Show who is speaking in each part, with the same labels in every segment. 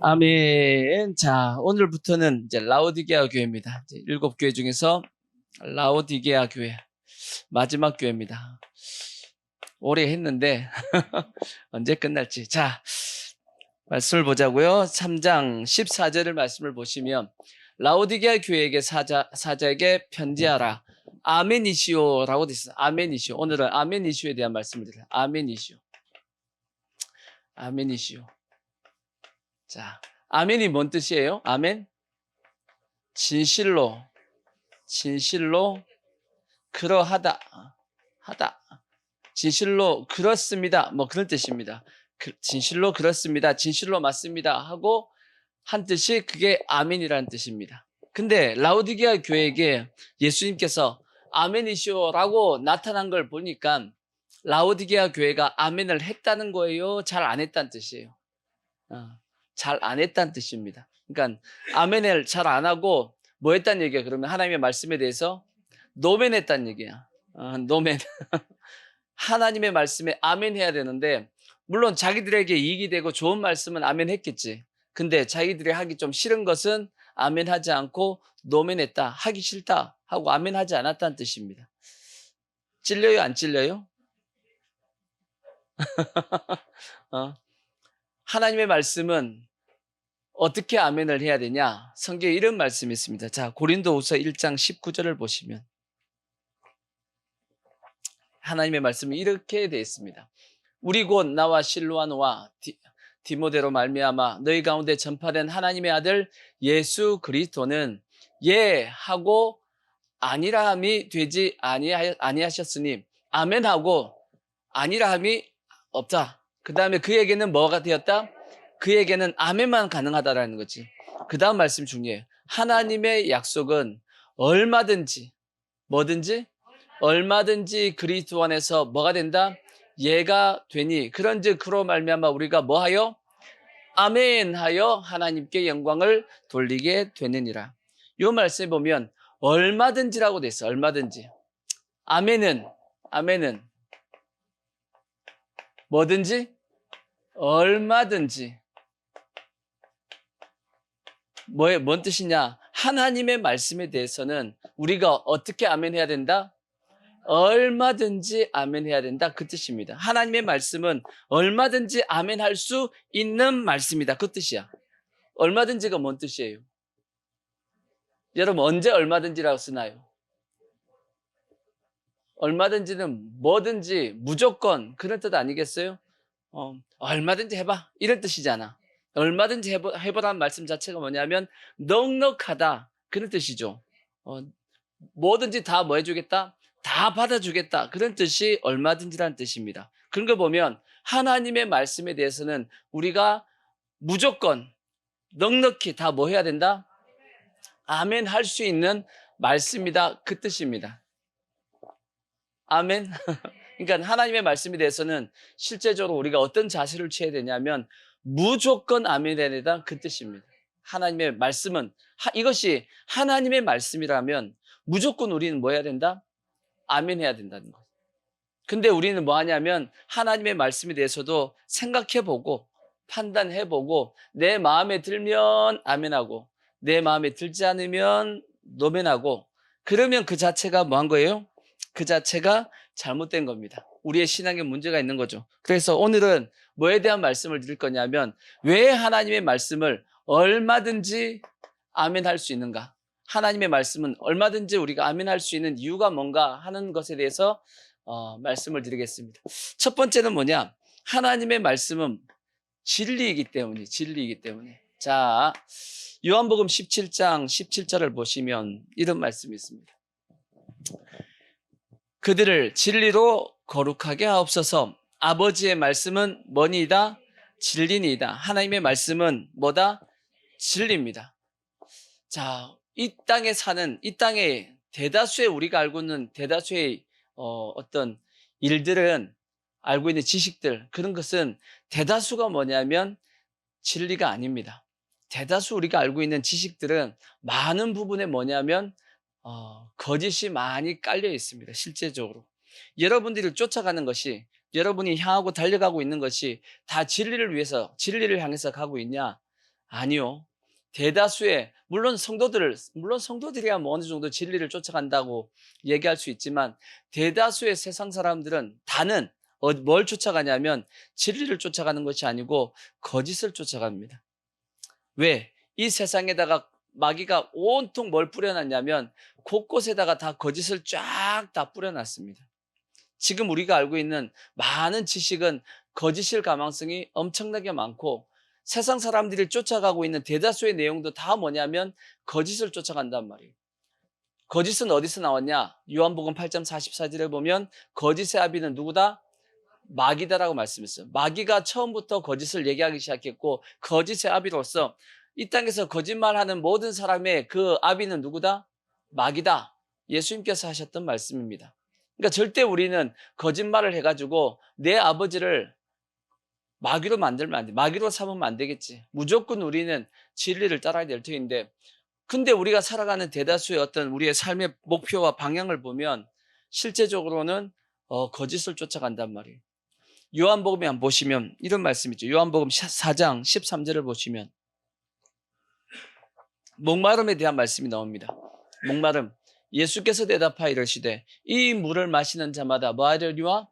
Speaker 1: 아멘. 자, 오늘부터는 이제 라오디게아 교회입니다. 이제 7교회 중에서 라오디게아 교회 마지막 교회입니다. 오래 했는데 언제 끝날지. 자, 말씀을 보자고요. 3장 14절을 말씀을 보시면 라오디게아 교회에게 사자에게 편지하라. 아멘이시오라고 되어 있어요. 아멘이시오. 오늘은 아멘이시오에 대한 말씀을 드려요. 아멘이시오. 아멘이시오. 자, 아멘이 뭔 뜻이에요? 아멘? 진실로 그러하다, 하다. 진실로 그렇습니다. 뭐 그런 뜻입니다. 진실로 그렇습니다. 진실로 맞습니다. 하고 한 뜻이 그게 아멘이라는 뜻입니다. 근데 라오디게아 교회에게 예수님께서 아멘이시오라고 나타난 걸 보니까 라오디게아 교회가 아멘을 했다는 거예요? 잘 안 했다는 뜻이에요. 잘 안 했다는 뜻입니다. 그러니까 아멘을 잘 안 하고 뭐 했다는 얘기야? 그러면 하나님의 말씀에 대해서 노멘했다는 얘기야. 노멘. 하나님의 말씀에 아멘 해야 되는데 물론 자기들에게 이익이 되고 좋은 말씀은 아멘 했겠지. 근데 자기들이 하기 좀 싫은 것은 아멘 하지 않고 노멘했다. 하기 싫다 하고 아멘 하지 않았다는 뜻입니다. 찔려요? 안 찔려요? 하나님의 말씀은 어떻게 아멘을 해야 되냐? 성경에 이런 말씀이 있습니다. 자, 고린도후서 1장 19절을 보시면 하나님의 말씀이 이렇게 되어 있습니다. 우리 곧 나와 실로아노와 디모데로 말미암아 너희 가운데 전파된 하나님의 아들 예수 그리스도는 예 하고 아니라함이 되지 아니하셨으니 아멘하고 아니라함이 없다. 그 다음에 그에게는 뭐가 되었다? 그에게는 아멘만 가능하다라는 거지. 그 다음 말씀 중에 하나님의 약속은 얼마든지 뭐든지 얼마든지 그리스도 안에서 뭐가 된다? 예가 되니 그런즉 그로 말미암아 우리가 뭐하여? 아멘하여 하나님께 영광을 돌리게 되느니라. 이 말씀에 보면 얼마든지라고 돼 있어. 얼마든지. 아멘은 뭐든지 얼마든지 뭔 뜻이냐? 하나님의 말씀에 대해서는 우리가 어떻게 아멘해야 된다? 얼마든지 아멘해야 된다. 그 뜻입니다. 하나님의 말씀은 얼마든지 아멘할 수 있는 말씀이다. 그 뜻이야. 얼마든지가 뭔 뜻이에요? 여러분 언제 얼마든지라고 쓰나요? 얼마든지는 뭐든지 무조건 그런 뜻 아니겠어요? 얼마든지 해봐 이런 뜻이잖아. 얼마든지 해보라는 말씀 자체가 뭐냐면 넉넉하다 그런 뜻이죠. 뭐든지 다 뭐 해주겠다? 다 받아주겠다. 그런 뜻이 얼마든지라는 뜻입니다. 그런 거 보면 하나님의 말씀에 대해서는 우리가 무조건 넉넉히 다 뭐 해야 된다? 아멘 할 수 있는 말씀이다. 그 뜻입니다. 아멘. 그러니까 하나님의 말씀에 대해서는 실제적으로 우리가 어떤 자세를 취해야 되냐면 무조건 아멘 해야 된다. 그 뜻입니다. 하나님의 말씀은 이것이 하나님의 말씀이라면 무조건 우리는 뭐 해야 된다? 아멘 해야 된다는 거예요. 근데 우리는 뭐 하냐면 하나님의 말씀에 대해서도 생각해보고 판단해보고 내 마음에 들면 아멘하고 내 마음에 들지 않으면 노멘하고 그러면 그 자체가 뭐 한 거예요? 그 자체가 잘못된 겁니다. 우리의 신앙에 문제가 있는 거죠. 그래서 오늘은 뭐에 대한 말씀을 드릴 거냐면 왜 하나님의 말씀을 얼마든지 아멘할 수 있는가? 하나님의 말씀은 얼마든지 우리가 아멘할 수 있는 이유가 뭔가 하는 것에 대해서 말씀을 드리겠습니다. 첫 번째는 뭐냐? 하나님의 말씀은 진리이기 때문에. 자, 요한복음 17장 17절을 보시면 이런 말씀이 있습니다. 그들을 진리로 거룩하게 하옵소서. 아버지의 말씀은 뭐니이다? 진리니이다. 하나님의 말씀은 뭐다? 진리입니다. 자, 이 땅에 대다수의 우리가 알고 있는 대다수의 어떤 일들은 알고 있는 지식들 그런 것은 대다수가 뭐냐면 진리가 아닙니다. 대다수 우리가 알고 있는 지식들은 많은 부분에 뭐냐면 거짓이 많이 깔려 있습니다. 실제적으로 여러분들이 쫓아가는 것이 여러분이 향하고 달려가고 있는 것이 다 진리를 위해서 진리를 향해서 가고 있냐? 아니요. 대다수의 물론 성도들이야 뭐 어느 정도 진리를 쫓아간다고 얘기할 수 있지만 대다수의 세상 사람들은 다는 뭘 쫓아가냐면 진리를 쫓아가는 것이 아니고 거짓을 쫓아갑니다. 왜? 이 세상에다가 마귀가 온통 뭘 뿌려놨냐면 곳곳에다가 다 거짓을 쫙 다 뿌려놨습니다. 지금 우리가 알고 있는 많은 지식은 거짓일 가망성이 엄청나게 많고 세상 사람들이 쫓아가고 있는 대다수의 내용도 다 뭐냐면 거짓을 쫓아간단 말이에요. 거짓은 어디서 나왔냐? 요한복음 8장 44절에 보면 거짓의 아비는 누구다? 마귀다라고 말씀했어요. 마귀가 처음부터 거짓을 얘기하기 시작했고 거짓의 아비로서 이 땅에서 거짓말하는 모든 사람의 그 아비는 누구다? 마귀다. 예수님께서 하셨던 말씀입니다. 그러니까 절대 우리는 거짓말을 해가지고 내 아버지를 마귀로 만들면 안 돼. 마귀로 삼으면 안 되겠지. 무조건 우리는 진리를 따라야 될 터인데 근데 우리가 살아가는 대다수의 어떤 우리의 삶의 목표와 방향을 보면 실제적으로는 거짓을 쫓아간단 말이에요. 요한복음에 한번 보시면 이런 말씀이 있죠. 요한복음 4장 13절을 보시면 목마름에 대한 말씀이 나옵니다. 목마름. 예수께서 대답하여 이르시되 이 물을 마시는 자마다 뭐 하려니와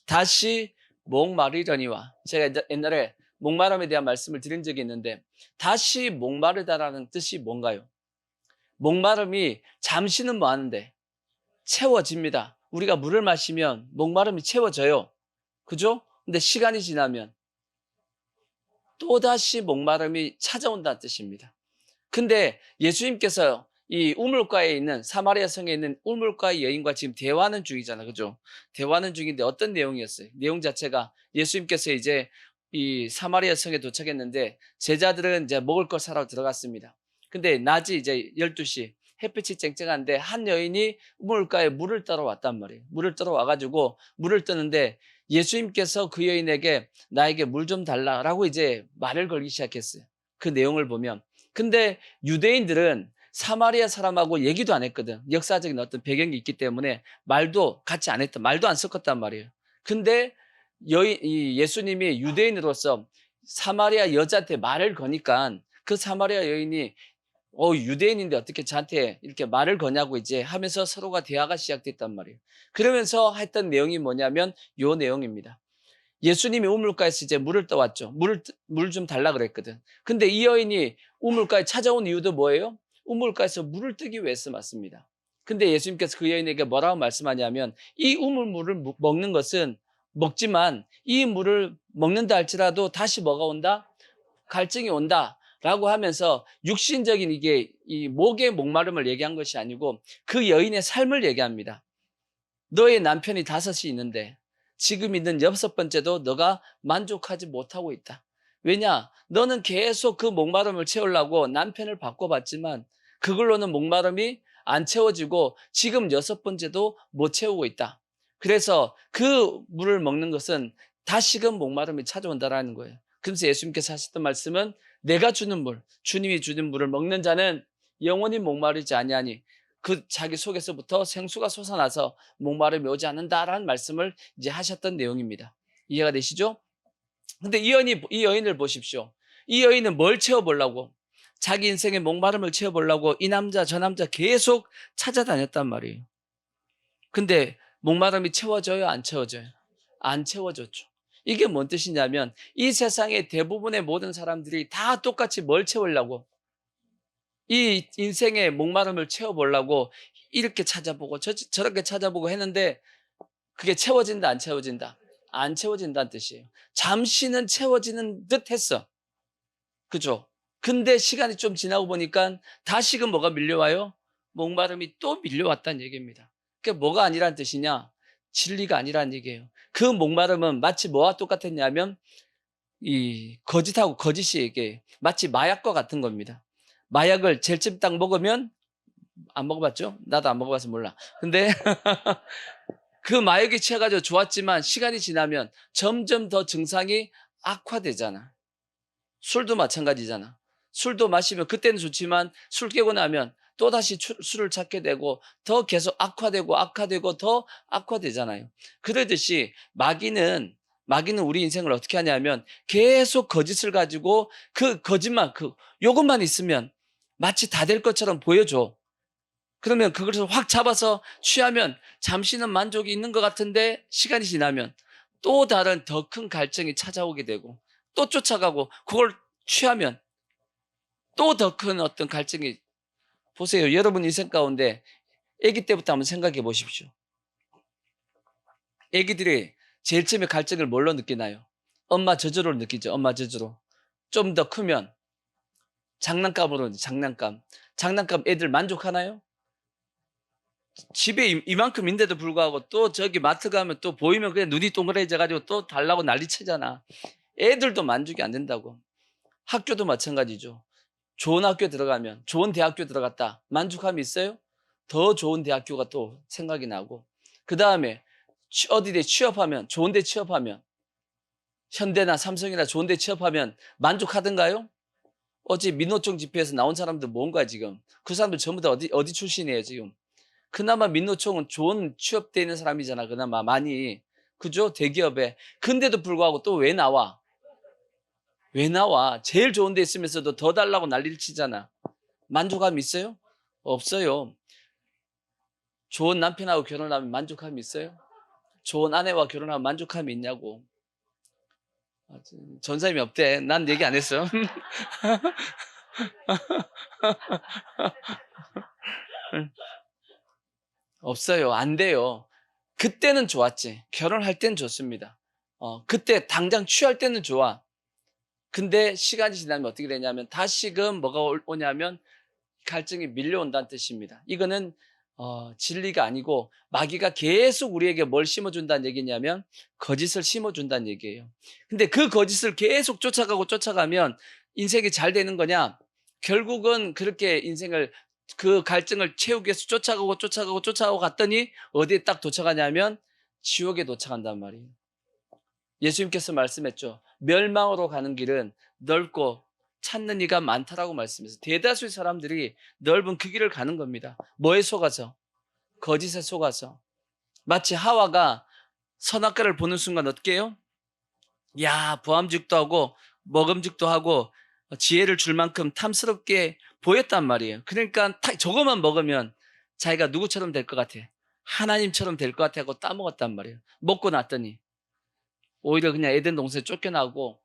Speaker 1: 다시 목마르려니와. 제가 옛날에 목마름에 대한 말씀을 드린 적이 있는데 다시 목마르다라는 뜻이 뭔가요? 목마름이 잠시는 뭐 하는데 채워집니다. 우리가 물을 마시면 목마름이 채워져요. 그죠? 근데 시간이 지나면 또다시 목마름이 찾아온다는 뜻입니다. 근데 예수님께서 이 우물가에 있는 사마리아 성에 있는 우물가의 여인과 지금 대화하는 중이잖아. 그죠? 대화하는 중인데 어떤 내용이었어요? 내용 자체가 예수님께서 이제 이 사마리아 성에 도착했는데 제자들은 이제 먹을 걸 사러 들어갔습니다. 근데 낮이 이제 12시 햇빛이 쨍쨍한데 한 여인이 우물가에 물을 떠러 왔단 말이에요. 물을 떠러 와가지고 물을 뜨는데 예수님께서 그 여인에게 나에게 물 좀 달라라고 이제 말을 걸기 시작했어요. 그 내용을 보면. 근데 유대인들은 사마리아 사람하고 얘기도 안 했거든. 역사적인 어떤 배경이 있기 때문에 말도 같이 안 했던, 말도 안 섞었단 말이에요. 근데 이 예수님이 유대인으로서 사마리아 여자한테 말을 거니까 그 사마리아 여인이 유대인인데 어떻게 저한테 이렇게 말을 거냐고 이제 하면서 서로가 대화가 시작됐단 말이에요. 그러면서 했던 내용이 뭐냐면 요 내용입니다. 예수님이 우물가에서 이제 물을 떠왔죠. 물 좀 달라 그랬거든. 근데 이 여인이 우물가에 찾아온 이유도 뭐예요? 우물가에서 물을 뜨기 위해서 맞습니다. 근데 예수님께서 그 여인에게 뭐라고 말씀하냐면 이 우물물을 먹는 것은 먹지만 이 물을 먹는다 할지라도 다시 뭐가 온다? 갈증이 온다. 라고 하면서 육신적인 이게 이 목의 목마름을 얘기한 것이 아니고 그 여인의 삶을 얘기합니다. 너의 남편이 5이 있는데 지금 있는 6번째도 너가 만족하지 못하고 있다. 왜냐? 너는 계속 그 목마름을 채우려고 남편을 바꿔봤지만 그걸로는 목마름이 안 채워지고 지금 6번째도 못 채우고 있다. 그래서 그 물을 먹는 것은 다시금 목마름이 찾아온다라는 거예요. 그래서 예수님께서 하셨던 말씀은 내가 주는 물, 주님이 주는 물을 먹는 자는 영원히 목마르지 아니하니 그 자기 속에서부터 생수가 솟아나서 목마름이 오지 않는다라는 말씀을 이제 하셨던 내용입니다. 이해가 되시죠? 근데 이 여인을 보십시오. 이 여인은 뭘 채워보려고? 자기 인생의 목마름을 채워보려고 이 남자 저 남자 계속 찾아다녔단 말이에요. 근데 목마름이 채워져요? 안 채워져요? 안 채워졌죠. 이게 뭔 뜻이냐면 이 세상의 대부분의 모든 사람들이 다 똑같이 뭘 채우려고? 이 인생의 목마름을 채워보려고 이렇게 찾아보고 저렇게 찾아보고 했는데 그게 채워진다 안 채워진다? 안 채워진다는 뜻이에요. 잠시는 채워지는 듯 했어. 그죠? 근데 시간이 좀 지나고 보니까 다시금 뭐가 밀려와요? 목마름이 또 밀려왔다는 얘기입니다. 그게 뭐가 아니란 뜻이냐? 진리가 아니란 얘기예요. 그 목마름은 마치 뭐와 똑같았냐면 이 거짓하고 거짓이 이게 마치 마약과 같은 겁니다. 마약을 젤집 딱 먹으면 안 먹어봤죠? 나도 안 먹어봐서 몰라. 근데 그 마약에 취해가지고 좋았지만 시간이 지나면 점점 더 증상이 악화되잖아. 술도 마찬가지잖아. 술도 마시면 그때는 좋지만 술 깨고 나면 또다시 술을 찾게 되고 더 계속 악화되고 더 악화되잖아요. 그러듯이 마귀는 마귀는 우리 인생을 어떻게 하냐면 계속 거짓을 가지고 그 거짓말, 요것만 있으면 마치 다 될 것처럼 보여줘. 그러면 그것을 확 잡아서 취하면 잠시는 만족이 있는 것 같은데 시간이 지나면 또 다른 더 큰 갈증이 찾아오게 되고 또 쫓아가고 그걸 취하면 또 더 큰 어떤 갈증이. 보세요. 여러분 인생 가운데 아기 때부터 한번 생각해 보십시오. 아기들이 제일 처음에 갈증을 뭘로 느끼나요? 엄마 젖으로 느끼죠. 엄마 젖으로. 좀 더 크면 장난감으로, 장난감. 장난감 애들 만족하나요? 집에 이만큼인데도 불구하고 또 저기 마트 가면 또 보이면 그냥 눈이 동그래져가지고 또 달라고 난리치잖아. 애들도 만족이 안 된다고. 학교도 마찬가지죠. 좋은 학교 들어가면, 좋은 대학교 들어갔다. 만족함이 있어요? 더 좋은 대학교가 또 생각이 나고. 그 다음에 어디에 취업하면, 좋은 데 취업하면, 현대나 삼성이나 좋은 데 취업하면 만족하던가요? 어제 민노총 집회에서 나온 사람들 뭔가 지금. 그 사람들 전부 다 어디 출신이에요, 지금. 그나마 민노총은 좋은 취업돼 있는 사람이잖아, 그나마 많이. 그죠? 대기업에. 근데도 불구하고 또 왜 나와? 왜 나와? 제일 좋은 데 있으면서도 더 달라고 난리를 치잖아. 만족감 있어요? 없어요. 좋은 남편하고 결혼하면 만족감이 있어요? 좋은 아내와 결혼하면 만족감이 있냐고. 전사님이 없대. 난 얘기 안 했어. 없어요. 안 돼요. 그때는 좋았지. 결혼할 땐 좋습니다. 그때 당장 취할 때는 좋아. 근데 시간이 지나면 어떻게 되냐면 다시금 뭐가 오냐면 갈증이 밀려온다는 뜻입니다. 이거는 진리가 아니고 마귀가 계속 우리에게 뭘 심어준다는 얘기냐면 거짓을 심어준다는 얘기예요. 근데 그 거짓을 계속 쫓아가면 인생이 잘 되는 거냐? 결국은 그렇게 인생을 그 갈증을 채우기 위해서 쫓아가고 갔더니 어디에 딱 도착하냐면 지옥에 도착한단 말이에요. 예수님께서 말씀했죠. 멸망으로 가는 길은 넓고 찾는 이가 많다라고 말씀해서 대다수의 사람들이 넓은 그 길을 가는 겁니다. 뭐에 속아서? 거짓에 속아서. 마치 하와가 선악과를 보는 순간 어떻게 해요? 야, 보암직도 하고 먹음직도 하고 지혜를 줄 만큼 탐스럽게 보였단 말이에요. 그러니까 저거만 먹으면 자기가 누구처럼 될 것 같아? 하나님처럼 될 것 같아 하고 따먹었단 말이에요. 먹고 났더니 오히려 그냥 에덴 동산에 쫓겨나고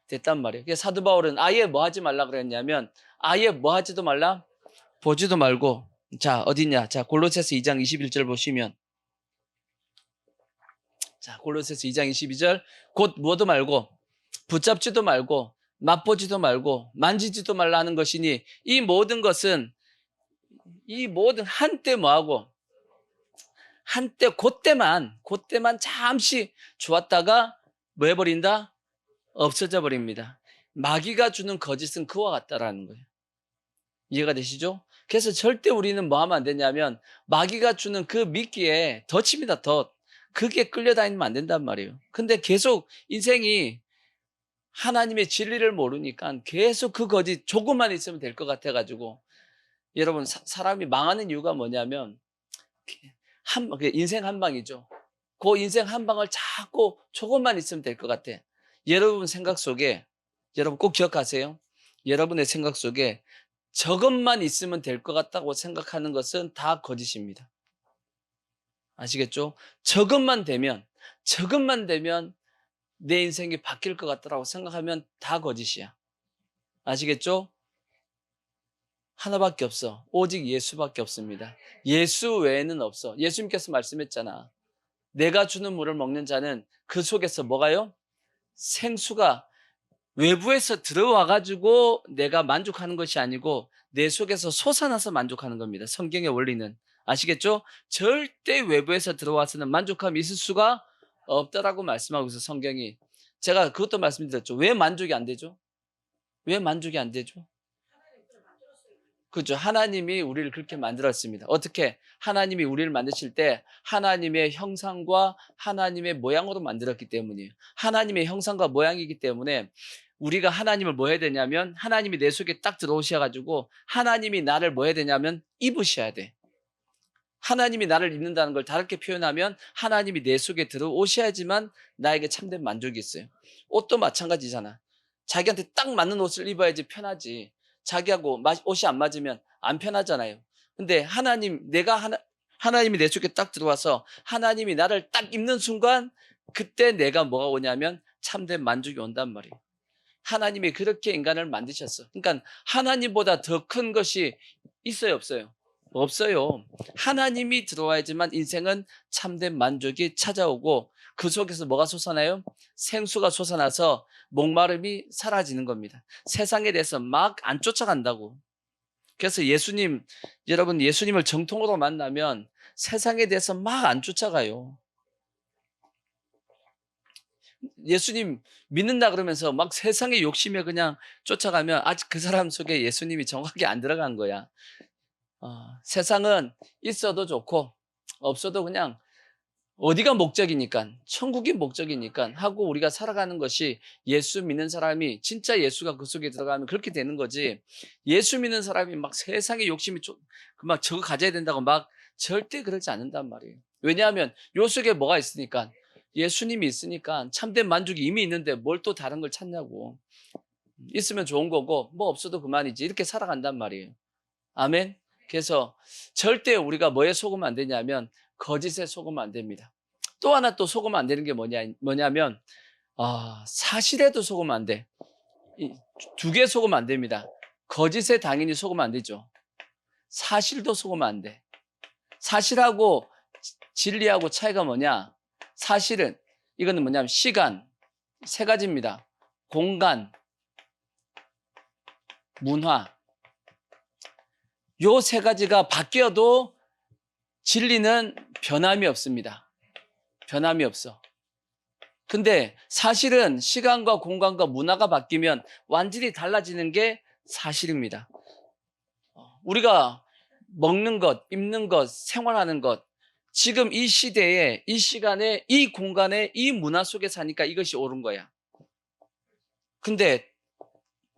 Speaker 1: 됐단 말이에요. 그래서 사도 바울은 아예 뭐 하지 말라 그랬냐면 아예 뭐 하지도 말라, 보지도 말고. 자, 어디냐? 자, 골로새서 2장 21절 보시면, 자, 골로새서 2장 22절, 곧 뭐도 말고 붙잡지도 말고 맛보지도 말고 만지지도 말라 하는 것이니 이 모든 것은 한때 뭐하고 한때 그때만 잠시 좋았다가 뭐 해버린다? 없어져 버립니다. 마귀가 주는 거짓은 그와 같다라는 거예요. 이해가 되시죠? 그래서 절대 우리는 뭐 하면 안 되냐면 마귀가 주는 그 미끼에 덫입니다. 덫. 그게 끌려다니면 안 된단 말이에요. 근데 계속 인생이 하나님의 진리를 모르니까 계속 그 거짓 조금만 있으면 될 것 같아가지고 여러분 사람이 망하는 이유가 뭐냐면 인생 한 방이죠. 그 인생 한 방을 자꾸 조금만 있으면 될 것 같아. 여러분 생각 속에 여러분 꼭 기억하세요. 여러분의 생각 속에 저것만 있으면 될 것 같다고 생각하는 것은 다 거짓입니다. 아시겠죠? 저것만 되면 내 인생이 바뀔 것 같다고 생각하면 다 거짓이야. 아시겠죠? 하나밖에 없어. 오직 예수밖에 없습니다. 예수 외에는 없어. 예수님께서 말씀했잖아. 내가 주는 물을 먹는 자는 그 속에서 뭐가요? 생수가 외부에서 들어와가지고 내가 만족하는 것이 아니고 내 속에서 솟아나서 만족하는 겁니다. 성경의 원리는. 아시겠죠? 절대 외부에서 들어와서는 만족함이 있을 수가 없다라고 말씀하고 있어요, 성경이. 제가 그것도 말씀드렸죠. 왜 만족이 안 되죠? 왜 만족이 안 되죠? 그죠. 하나님이 우리를 그렇게 만들었습니다. 어떻게? 하나님이 우리를 만드실 때 하나님의 형상과 하나님의 모양으로 만들었기 때문이에요. 하나님의 형상과 모양이기 때문에 우리가 하나님을 뭐 해야 되냐면 하나님이 내 속에 딱 들어오셔가지고 하나님이 나를 뭐 해야 되냐면 입으셔야 돼. 하나님이 나를 잊는다는 걸 다르게 표현하면 하나님이 내 속에 들어오셔야지만 나에게 참된 만족이 있어요. 옷도 마찬가지잖아. 자기한테 딱 맞는 옷을 입어야지 편하지. 자기하고 옷이 안 맞으면 안 편하잖아요. 근데 하나님이 내 속에 딱 들어와서 하나님이 나를 딱 입는 순간 그때 내가 뭐가 오냐면 참된 만족이 온단 말이에요. 하나님이 그렇게 인간을 만드셨어. 그러니까 하나님보다 더 큰 것이 있어요, 없어요? 없어요. 하나님이 들어와야지만 인생은 참된 만족이 찾아오고 그 속에서 뭐가 솟아나요? 생수가 솟아나서 목마름이 사라지는 겁니다. 세상에 대해서 막 안 쫓아간다고. 그래서 여러분 예수님을 정통으로 만나면 세상에 대해서 막 안 쫓아가요. 예수님 믿는다 그러면서 막 세상의 욕심에 그냥 쫓아가면 아직 그 사람 속에 예수님이 정확하게 안 들어간 거야. 세상은 있어도 좋고 없어도 그냥 어디가 목적이니까, 천국이 목적이니까 하고 우리가 살아가는 것이 예수 믿는 사람이 진짜 예수가 그 속에 들어가면 그렇게 되는 거지. 예수 믿는 사람이 막 세상의 욕심이 막 저거 가져야 된다고 막 절대 그러지 않는단 말이에요. 왜냐하면 요 속에 뭐가 있으니까, 예수님이 있으니까 참된 만족이 이미 있는데 뭘 또 다른 걸 찾냐고. 있으면 좋은 거고 뭐 없어도 그만이지, 이렇게 살아간단 말이에요. 아멘. 그래서 절대 우리가 뭐에 속으면 안 되냐면 거짓에 속으면 안 됩니다. 또 하나 또 속으면 안 되는 게 뭐냐면 사실에도 속으면 안 돼. 두 개 속으면 안 됩니다. 거짓에 당연히 속으면 안 되죠. 사실도 속으면 안 돼. 사실하고 진리하고 차이가 뭐냐? 사실은 이거는 뭐냐면 시간, 세 가지입니다. 공간, 문화. 요 세 가지가 바뀌어도 진리는 변함이 없습니다. 변함이 없어. 근데 사실은 시간과 공간과 문화가 바뀌면 완전히 달라지는 게 사실입니다. 우리가 먹는 것, 입는 것, 생활하는 것, 지금 이 시대에, 이 시간에, 이 공간에, 이 문화 속에 사니까 이것이 옳은 거야. 근데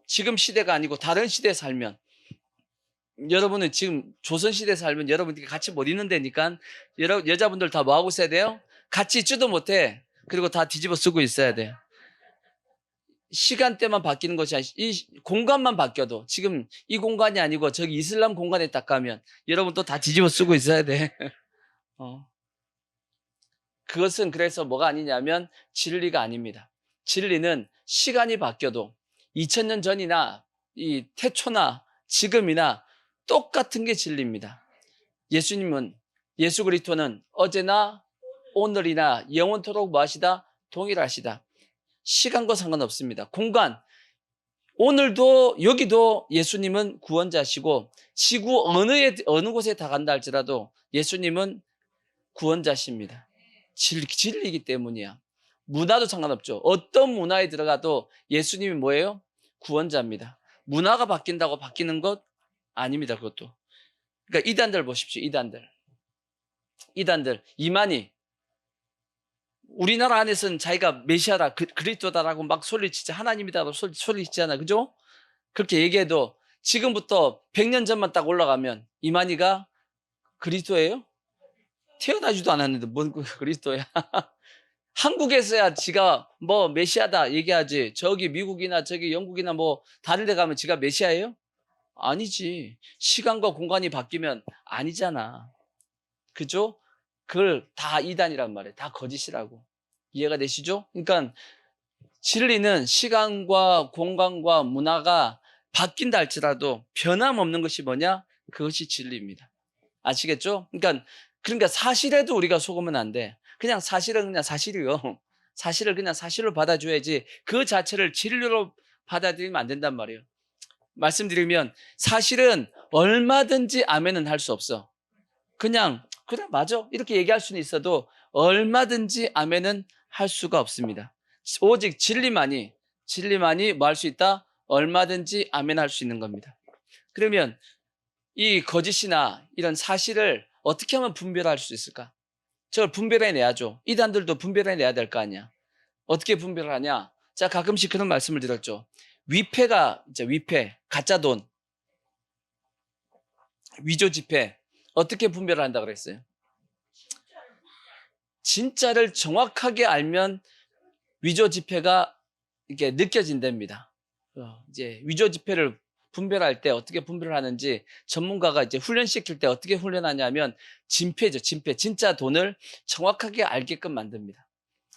Speaker 1: 지금 시대가 아니고 다른 시대에 살면, 여러분은 지금 조선시대에 살면 여러분들이 같이 못 있는 데니까 여자분들 다 뭐하고 있어야 돼요? 같이 있지도 못해. 그리고 다 뒤집어 쓰고 있어야 돼요. 시간대만 바뀌는 것이 아니라 이 공간만 바뀌어도, 지금 이 공간이 아니고 저기 이슬람 공간에 딱 가면 여러분 또 다 뒤집어 쓰고 있어야 돼. 그것은 그래서 뭐가 아니냐면 진리가 아닙니다. 진리는 시간이 바뀌어도 2000년 전이나 이 태초나 지금이나 똑같은 게 진리입니다. 예수 그리스도는 어제나 오늘이나 영원토록 뭐하시다? 동일하시다. 시간과 상관없습니다. 공간, 오늘도 여기도 예수님은 구원자시고 지구 어느 곳에 다 간다 할지라도 예수님은 구원자십니다. 진리이기 때문이야. 문화도 상관없죠. 어떤 문화에 들어가도 예수님이 뭐예요? 구원자입니다. 문화가 바뀐다고 바뀌는 것 아닙니다. 그것도. 그러니까 이단들 보십시오. 이단들 이만희, 우리나라 안에서는 자기가 메시아다, 그리스도다라고 막 소리치지, 하나님이다라고 소리치잖아, 그죠? 그렇게 얘기해도 지금부터 100년 전만 딱 올라가면 이만희가 그리스도예요? 태어나지도 않았는데 뭔 그리스도야? 한국에서야 지가 뭐 메시아다 얘기하지, 저기 미국이나 저기 영국이나 뭐 다른 데 가면 지가 메시아예요? 아니지. 시간과 공간이 바뀌면 아니잖아. 그죠? 그걸 다 이단이란 말이에요. 다 거짓이라고. 이해가 되시죠? 그러니까 진리는 시간과 공간과 문화가 바뀐다 할지라도 변함없는 것이 뭐냐? 그것이 진리입니다. 아시겠죠? 그러니까 사실에도 우리가 속으면 안 돼. 그냥 사실은 그냥 사실이요. 사실을 그냥 사실로 받아줘야지 그 자체를 진리로 받아들이면 안 된단 말이에요. 말씀드리면 사실은 얼마든지 아멘은 할 수 없어. 그냥 그래 맞아 이렇게 얘기할 수는 있어도 얼마든지 아멘은 할 수가 없습니다. 오직 진리만이 뭐 할 수 있다? 얼마든지 아멘 할 수 있는 겁니다. 그러면 이 거짓이나 이런 사실을 어떻게 하면 분별할 수 있을까? 저걸 분별해내야죠. 이단들도 분별해내야 될 거 아니야. 어떻게 분별을 하냐? 자, 가끔씩 그런 말씀을 드렸죠. 위패, 가짜 돈, 위조 지폐. 어떻게 분별을 한다 그랬어요? 진짜를 정확하게 알면 위조 지폐가 이게 느껴진답니다. 이제 위조 지폐를 분별할 때 어떻게 분별을 하는지 전문가가 이제 훈련시킬 때 어떻게 훈련하냐면 진폐죠, 진폐. 진짜 돈을 정확하게 알게끔 만듭니다.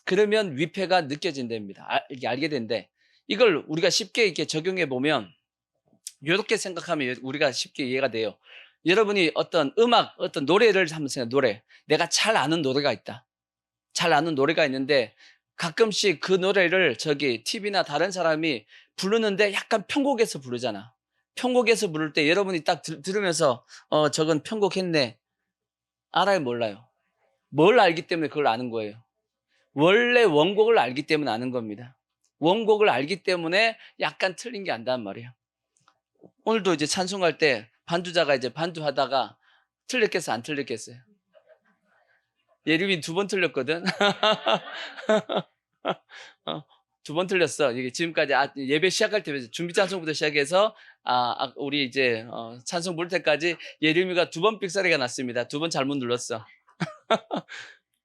Speaker 1: 그러면 위패가 느껴진답니다. 이게 알게 된대. 이걸 우리가 쉽게 이렇게 적용해 보면 이렇게 생각하면 우리가 쉽게 이해가 돼요. 여러분이 어떤 음악, 어떤 노래를 한번 생각해. 노래. 내가 잘 아는 노래가 있다. 잘 아는 노래가 있는데 가끔씩 그 노래를 저기 TV나 다른 사람이 부르는데 약간 편곡해서 부르잖아. 편곡해서 부를 때 여러분이 딱 들으면서 저건 편곡했네. 알아요, 몰라요? 뭘 알기 때문에 그걸 아는 거예요? 원래 원곡을 알기 때문에 아는 겁니다. 원곡을 알기 때문에 약간 틀린 게 안단 말이에요. 오늘도 이제 찬송할 때 반주자가 이제 반주하다가 틀렸겠어, 안 틀렸겠어요? 예림이 2번 틀렸거든. 2번 틀렸어. 이게 지금까지 예배 시작할 때 준비 찬송부터 시작해서 우리 이제 찬송 부를 때까지 예림이가 2번 삑사리가 났습니다. 2번 잘못 눌렀어.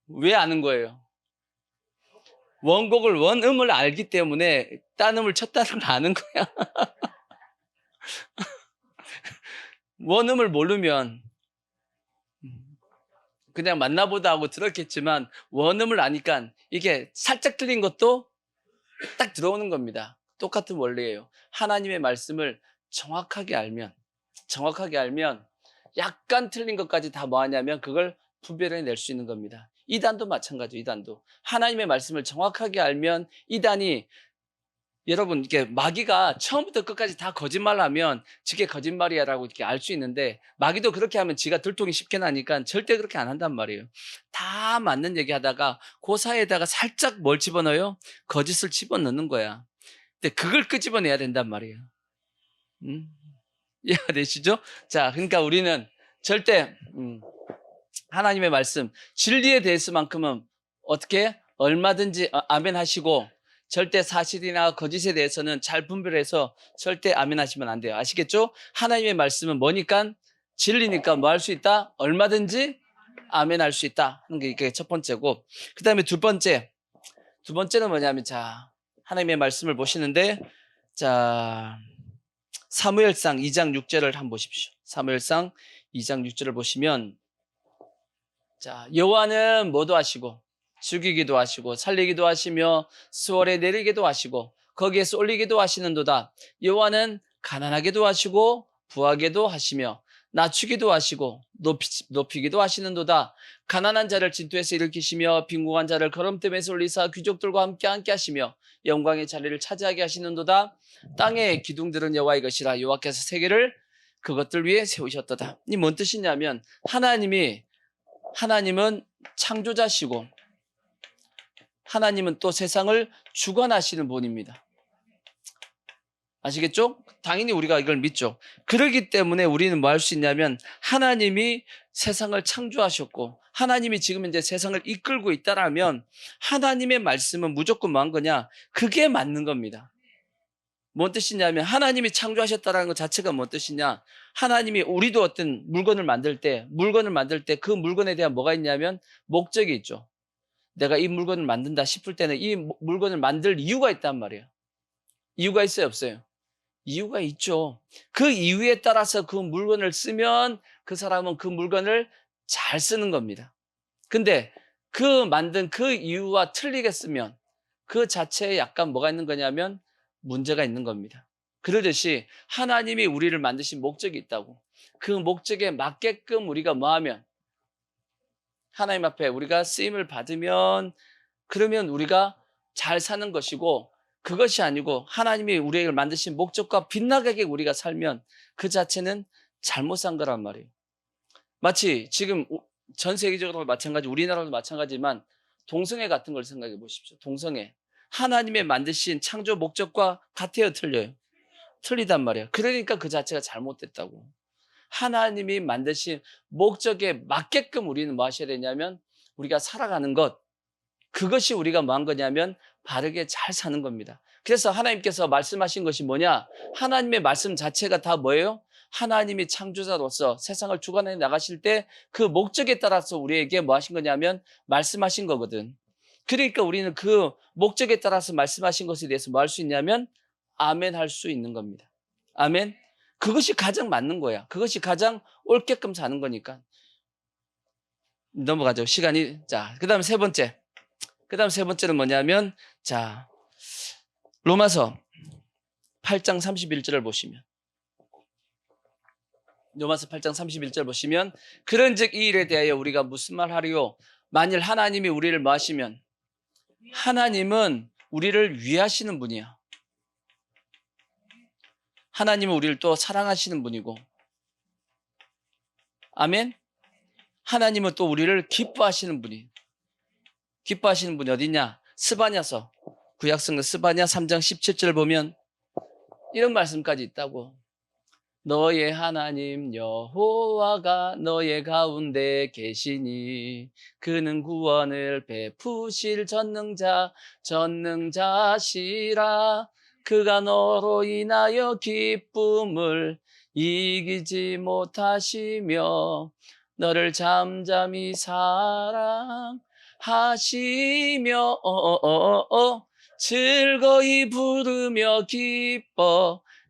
Speaker 1: 왜 아는 거예요? 원곡을 원음을 알기 때문에 딴 음을 쳤다는 걸 아는 거야. 원음을 모르면 그냥 만나보다 하고 들었겠지만 원음을 아니까 이게 살짝 틀린 것도 딱 들어오는 겁니다. 똑같은 원리예요. 하나님의 말씀을 정확하게 알면 약간 틀린 것까지 다 뭐하냐면 그걸 분별해낼 수 있는 겁니다. 이단도 마찬가지예요. 이단도 하나님의 말씀을 정확하게 알면 이단이 여러분 이게 마귀가 처음부터 끝까지 다 거짓말하면 저게 거짓말이야라고 이렇게 알 수 있는데 마귀도 그렇게 하면 지가 들통이 쉽게 나니까 절대 그렇게 안 한단 말이에요. 다 맞는 얘기하다가 그 사이에다가 살짝 뭘 집어넣어요? 거짓을 집어넣는 거야. 근데 그걸 끄집어내야 된단 말이에요. 이해가 되시죠? 자, 그러니까 우리는 절대 하나님의 말씀 진리에 대해서만큼은 어떻게 얼마든지 아멘 하시고 절대 사실이나 거짓에 대해서는 잘 분별해서 절대 아멘 하시면 안 돼요. 아시겠죠? 하나님의 말씀은 뭐니까? 진리니까 뭐 할 수 있다? 얼마든지 아멘 할 수 있다 하는 게 이게 첫 번째고, 그 다음에 두 번째는 뭐냐면, 자, 하나님의 말씀을 보시는데, 자, 사무엘상 2장 6절을 한번 보십시오. 사무엘상 2장 6절을 보시면, 자, 여호와는 뭐도 하시고 죽이기도 하시고 살리기도 하시며 수월에 내리기도 하시고 거기에 쏠리기도 하시는도다. 여호와는 가난하게도 하시고 부하게도 하시며 낮추기도 하시고 높이기도 하시는도다. 가난한 자를 진토에서 일으키시며 빈궁한 자를 거름됨에서 올리사 귀족들과 함께 하시며 영광의 자리를 차지하게 하시는도다. 땅의 기둥들은 여호와의 것이라. 여호와께서 세계를 그것들 위에 세우셨도다. 이 뭔 뜻이냐면 하나님은 창조자시고 하나님은 또 세상을 주관하시는 분입니다. 아시겠죠? 당연히 우리가 이걸 믿죠. 그렇기 때문에 우리는 뭐 할 수 있냐면 하나님이 세상을 창조하셨고 하나님이 지금 이제 세상을 이끌고 있다라면 하나님의 말씀은 무조건 뭐 한 거냐? 그게 맞는 겁니다. 뭔 뜻이냐면 하나님이 창조하셨다는 것 자체가 뭔 뜻이냐? 하나님이 우리도 어떤 물건을 만들 때 그 물건에 대한 뭐가 있냐면 목적이 있죠. 내가 이 물건을 만든다 싶을 때는 이 물건을 만들 이유가 있단 말이에요. 이유가 있어요, 없어요? 이유가 있죠. 그 이유에 따라서 그 물건을 쓰면 그 사람은 그 물건을 잘 쓰는 겁니다. 근데 그 만든 그 이유와 틀리게 쓰면 그 자체에 약간 뭐가 있는 거냐면 문제가 있는 겁니다. 그러듯이 하나님이 우리를 만드신 목적이 있다고. 그 목적에 맞게끔 우리가 뭐하면 하나님 앞에 우리가 쓰임을 받으면 그러면 우리가 잘 사는 것이고 그것이 아니고 하나님이 우리를 만드신 목적과 빗나가게 우리가 살면 그 자체는 잘못 산 거란 말이에요. 마치 지금 전 세계적으로 마찬가지 우리나라도 마찬가지지만 동성애 같은 걸 생각해 보십시오. 동성애. 하나님의 만드신 창조 목적과 같아요, 틀려요? 틀리단 말이에요. 그러니까 그 자체가 잘못됐다고. 하나님이 만드신 목적에 맞게끔 우리는 뭐 하셔야 되냐면 우리가 살아가는 것, 그것이 우리가 뭐 한 거냐면 바르게 잘 사는 겁니다. 그래서 하나님께서 말씀하신 것이 뭐냐? 하나님의 말씀 자체가 다 뭐예요? 하나님이 창조자로서 세상을 주관해 나가실 때 그 목적에 따라서 우리에게 뭐 하신 거냐면 말씀하신 거거든. 그러니까 우리는 그 목적에 따라서 말씀하신 것에 대해서 뭐 할 수 있냐면 아멘 할 수 있는 겁니다. 아멘. 그것이 가장 맞는 거야. 그것이 가장 옳게끔 사는 거니까. 넘어가죠. 시간이. 자, 그다음 세 번째. 그다음 세 번째는 뭐냐면 자, 로마서 8장 31절을 보시면 로마서 8장 31절 보시면 그런즉 이 일에 대하여 우리가 무슨 말 하리요? 만일 하나님이 우리를 뭐 하시면 하나님은 우리를 위하시는 분이야. 하나님은 우리를 또 사랑하시는 분이고 아멘. 하나님은 또 우리를 기뻐하시는 분이 기뻐하시는 분이 어디냐? 스바냐서 구약성경 스바냐 3장 17절 보면 이런 말씀까지 있다고. 너의 하나님 여호와가 너의 가운데 계시니 그는 구원을 베푸실 전능자시라. 그가 너로 인하여 기쁨을 이기지 못하시며 너를 잠잠히 사랑하시며 즐거이 부르며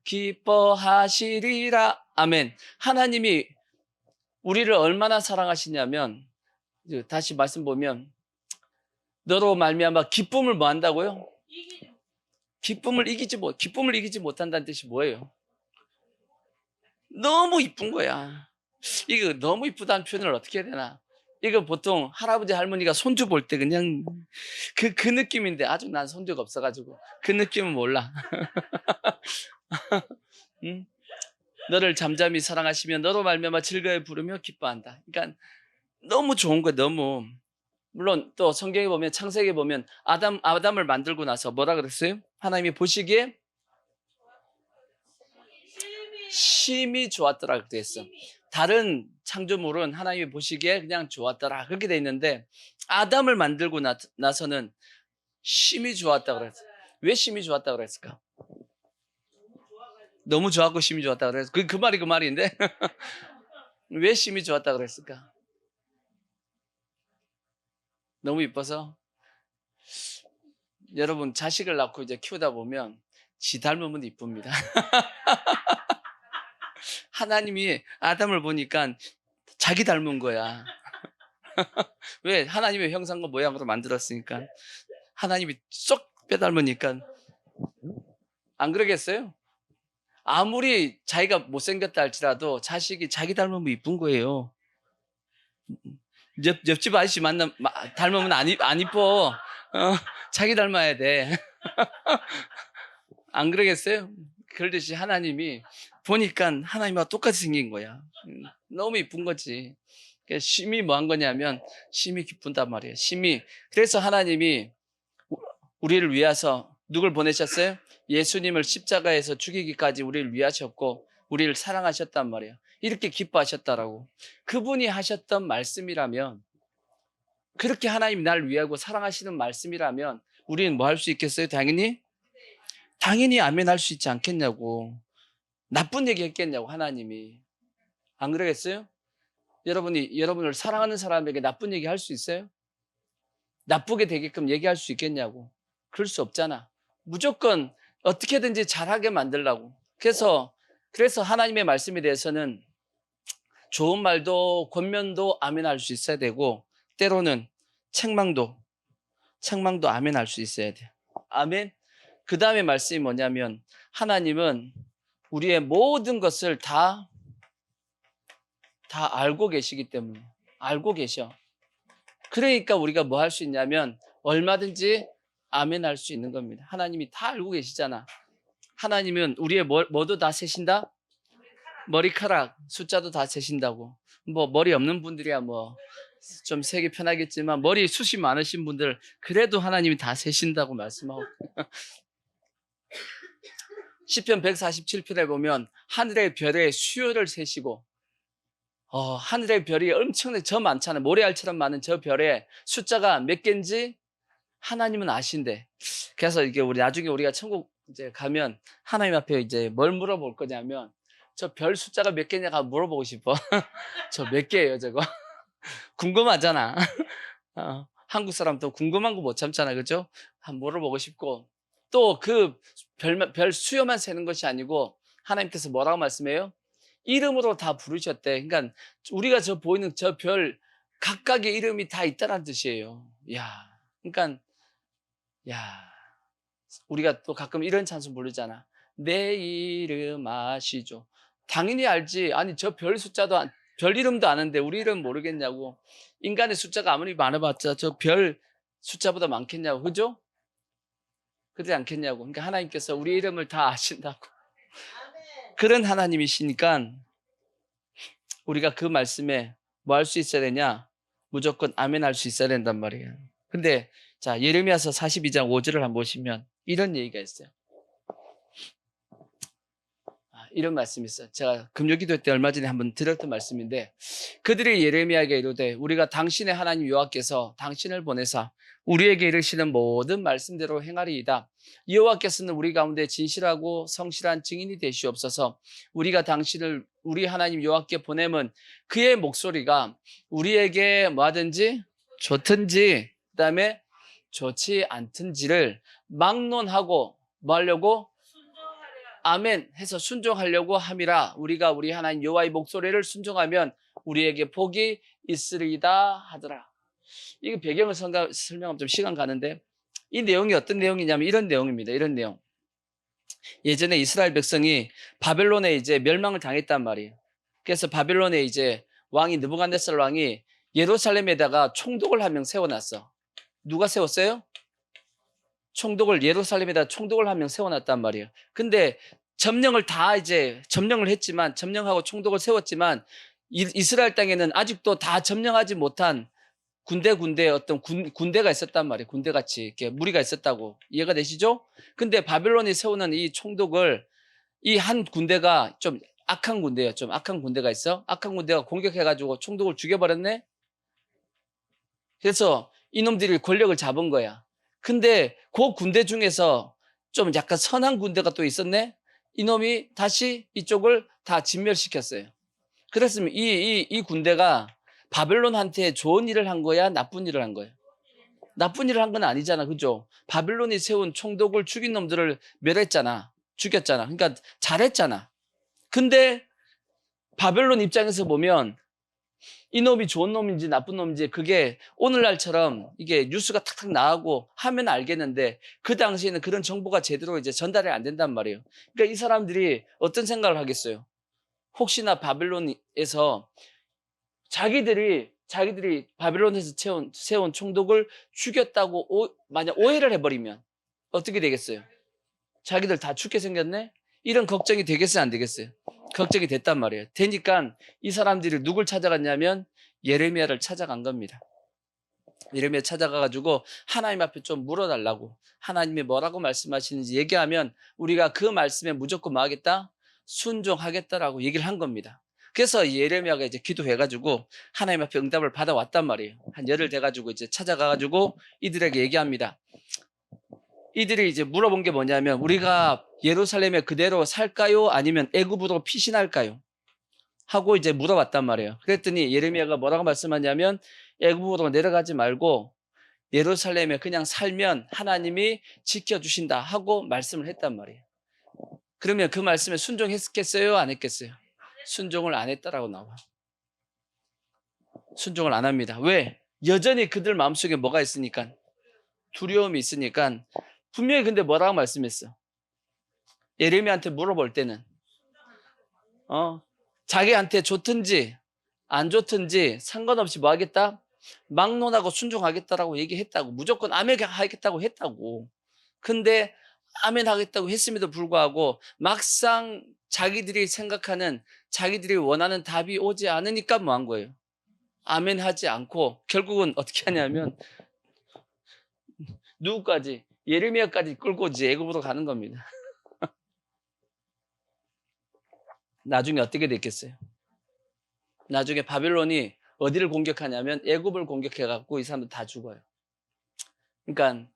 Speaker 1: 기뻐하시리라. 아멘. 하나님이 우리를 얼마나 사랑하시냐면 다시 말씀 보면 너로 말미암아 기쁨을 뭐 한다고요? 기쁨을 이기지 못한다는 뜻이 뭐예요? 너무 이쁜 거야. 이거 너무 이쁘다는 표현을 어떻게 해야 되나? 이거 보통 할아버지 할머니가 손주 볼 때 그냥 그 느낌인데 아직 난 손주가 없어가지고 그 느낌은 몰라. 응? 너를 잠잠히 사랑하시며 너로 말미암아 즐거이 부르며 기뻐한다. 그러니까 너무 좋은 거야. 너무. 물론 또 성경에 보면 창세기에 보면 아담을 만들고 나서 뭐라 그랬어요? 하나님이 보시기에 심히 좋았더라 그렇게 했어. 다른 창조물은 하나님이 보시기에 그냥 좋았더라 그렇게 돼 있는데 아담을 만들고 나서는 심히 좋았다 그랬어. 왜 심히 좋았다 그랬을까? 너무 좋았고 심히 좋았다 그랬어. 그 말이 그 말인데 왜 심히 좋았다 그랬을까? 너무 이뻐서. 여러분 자식을 낳고 이제 키우다 보면 지 닮으면 이쁩니다. 하나님이 아담을 보니까 자기 닮은 거야. 왜? 하나님의 형상과 모양으로 만들었으니까. 하나님이 쏙 빼닮으니까. 안 그러겠어요? 아무리 자기가 못생겼다 할지라도 자식이 자기 닮으면 이쁜 거예요. 옆집 아저씨 닮으면 안 이뻐. 자기 닮아야 돼. 안 그러겠어요? 그러듯이 하나님이 보니까 하나님과 똑같이 생긴 거야. 너무 이쁜 거지. 심히 뭐 한 거냐면 심히 기쁜단 말이에요. 심히. 그래서 하나님이 우리를 위해서 누굴 보내셨어요? 예수님을 십자가에서 죽이기까지 우리를 위하셨고 우리를 사랑하셨단 말이에요. 이렇게 기뻐하셨다라고. 그분이 하셨던 말씀이라면, 그렇게 하나님이 나를 위하고 사랑하시는 말씀이라면 우리는 뭐 할 수 있겠어요? 당연히 아멘 할 수 있지 않겠냐고. 나쁜 얘기 했겠냐고 하나님이. 안 그러겠어요? 여러분이 여러분을 사랑하는 사람에게 나쁜 얘기 할 수 있어요? 나쁘게 되게끔 얘기할 수 있겠냐고. 그럴 수 없잖아. 무조건 어떻게든지 잘하게 만들려고. 그래서 하나님의 말씀에 대해서는 좋은 말도 권면도 아멘 할 수 있어야 되고, 때로는 책망도 아멘 할 수 있어야 돼요. 아멘. 그 다음에 말씀이 뭐냐면 하나님은 우리의 모든 것을 다 알고 계시기 때문에. 알고 계셔. 그러니까 우리가 뭐 할 수 있냐면 얼마든지 아멘 할 수 있는 겁니다. 하나님이 다 알고 계시잖아. 하나님은 우리의 뭐도 다 세신다? 머리카락 숫자도 다 세신다고. 뭐 머리 없는 분들이야 뭐 좀 세기 편하겠지만 머리 숱이 많으신 분들 그래도 하나님이 다 세신다고 말씀하고. 시편 147편에 보면 하늘의 별의 수요를 세시고, 하늘의 별이 엄청나게 저 많잖아요. 모래알처럼 많은 저 별의 숫자가 몇 개인지 하나님은 아신대. 그래서 이게 우리 나중에 우리가 천국 이제 가면 하나님 앞에 이제 뭘 물어볼 거냐면 저 별 숫자가 몇 개냐가 물어보고 싶어. 저 몇 개예요, 저거? 궁금하잖아. 한국 사람도 궁금한 거 못 참잖아, 그죠? 한번 물어보고 싶고. 또 그 별 수요만 세는 것이 아니고 하나님께서 뭐라고 말씀해요? 이름으로 다 부르셨대. 그러니까 우리가 저 보이는 저 별 각각의 이름이 다 있다는 뜻이에요. 야, 그러니까 야, 우리가 또 가끔 이런 찬송 부르잖아. 내 이름 아시죠? 당연히 알지. 아니 저 별 숫자도 별 이름도 아는데 우리 이름 모르겠냐고. 인간의 숫자가 아무리 많아봤자 저 별 숫자보다 많겠냐고, 그죠? 그러지 않겠냐고. 그러니까 하나님께서 우리 이름을 다 아신다고. 그런 하나님이시니까 우리가 그 말씀에 뭐 할 수 있어야 되냐? 무조건 아멘 할 수 있어야 된단 말이에요. 근데 자, 예레미야서 42장 5절을 한번 보시면 이런 얘기가 있어요. 이런 말씀이 있어요. 제가 금요기도 때 얼마 전에 한번 드렸던 말씀인데, 그들이 예레미야에게 이르되 우리가 당신의 하나님 여호와께서 당신을 보내사 우리에게 이르시는 모든 말씀대로 행하리이다. 여호와께서는 우리 가운데 진실하고 성실한 증인이 되시옵소서. 우리가 당신을 우리 하나님 여호와께 보내면 그의 목소리가 우리에게 뭐하든지 좋든지 그다음에 좋지 않든지를 막론하고 뭐 하려고? 아멘 해서 순종하려고 함이라. 우리가 우리 하나님 여호와의 목소리를 순종하면 우리에게 복이 있으리이다 하더라. 이거 배경을 설명하면 좀 시간 가는데, 이 내용이 어떤 내용이냐면 이런 내용입니다. 이런 내용. 예전에 이스라엘 백성이 바벨론에 이제 멸망을 당했단 말이에요. 그래서 바벨론에 이제 왕이 느부갓네살 왕이 예루살렘에다가 총독을 한 명 세워놨어. 누가 세웠어요? 총독을, 예루살렘에다 총독을 한 명 세워놨단 말이에요. 근데 점령을 했지만, 점령하고 총독을 세웠지만 이스라엘 땅에는 아직도 다 점령하지 못한 군대 어떤 군대가 있었단 말이에요. 군대같이 이렇게 무리가 있었다고. 이해가 되시죠? 근데 바벨론이 세우는 이 총독을, 이 한 군대가 좀 악한 군대예요. 좀 악한 군대가 있어. 악한 군대가 공격해가지고 총독을 죽여버렸네? 그래서 이놈들이 권력을 잡은 거야. 근데 그 군대 중에서 좀 약간 선한 군대가 또 있었네? 이놈이 다시 이쪽을 다 진멸시켰어요. 그랬으면 이 군대가 바벨론한테 좋은 일을 한 거야? 나쁜 일을 한 거야? 나쁜 일을 한 건 아니잖아. 그죠? 바벨론이 세운 총독을 죽인 놈들을 멸했잖아. 죽였잖아. 그러니까 잘했잖아. 근데 바벨론 입장에서 보면 이놈이 좋은 놈인지 나쁜 놈인지 그게 오늘날처럼 이게 뉴스가 탁탁 나가고 하면 알겠는데, 그 당시에는 그런 정보가 제대로 이제 전달이 안 된단 말이에요. 그러니까 이 사람들이 어떤 생각을 하겠어요? 혹시나 바벨론에서 자기들이 바벨론에서 세운 총독을 죽였다고 만약 오해를 해버리면 어떻게 되겠어요? 자기들 다 죽게 생겼네? 이런 걱정이 되겠어요, 안 되겠어요? 걱정이 됐단 말이에요. 되니까 이 사람들이 누굴 찾아갔냐면 예레미야를 찾아간 겁니다. 예레미야 찾아가가지고 하나님 앞에 좀 물어달라고, 하나님이 뭐라고 말씀하시는지 얘기하면 우리가 그 말씀에 무조건 뭐 하겠다? 순종하겠다라고 얘기를 한 겁니다. 그래서 예레미야가 이제 기도해가지고 하나님 앞에 응답을 받아왔단 말이에요. 한 열흘 돼가지고 이제 찾아가가지고 이들에게 얘기합니다. 이들이 이제 물어본 게 뭐냐면, 우리가 예루살렘에 그대로 살까요? 아니면 애굽으로 피신할까요? 하고 이제 물어봤단 말이에요. 그랬더니 예레미야가 뭐라고 말씀하냐면, 애굽으로 내려가지 말고 예루살렘에 그냥 살면 하나님이 지켜주신다 하고 말씀을 했단 말이에요. 그러면 그 말씀에 순종했겠어요? 안 했겠어요? 순종을 안 했다라고 나와. 순종을 안 합니다. 왜? 여전히 그들 마음속에 뭐가 있으니까? 두려움이 있으니까. 분명히 근데 뭐라고 말씀했어? 예레미야한테 물어볼 때는 자기한테 좋든지 안 좋든지 상관없이 뭐 하겠다? 막론하고 순종하겠다라고 얘기했다고. 무조건 아멘 하겠다고 했다고. 근데 아멘 하겠다고 했음에도 불구하고 막상 자기들이 생각하는, 자기들이 원하는 답이 오지 않으니까 뭐 한 거예요? 아멘 하지 않고 결국은 어떻게 하냐면 누구까지? 예레미야까지 끌고 이제 애굽으로 가는 겁니다. 나중에 어떻게 됐겠어요? 나중에 바벨론이 어디를 공격하냐면 애굽을 공격해갖고 이 사람들 다 죽어요. 그러니까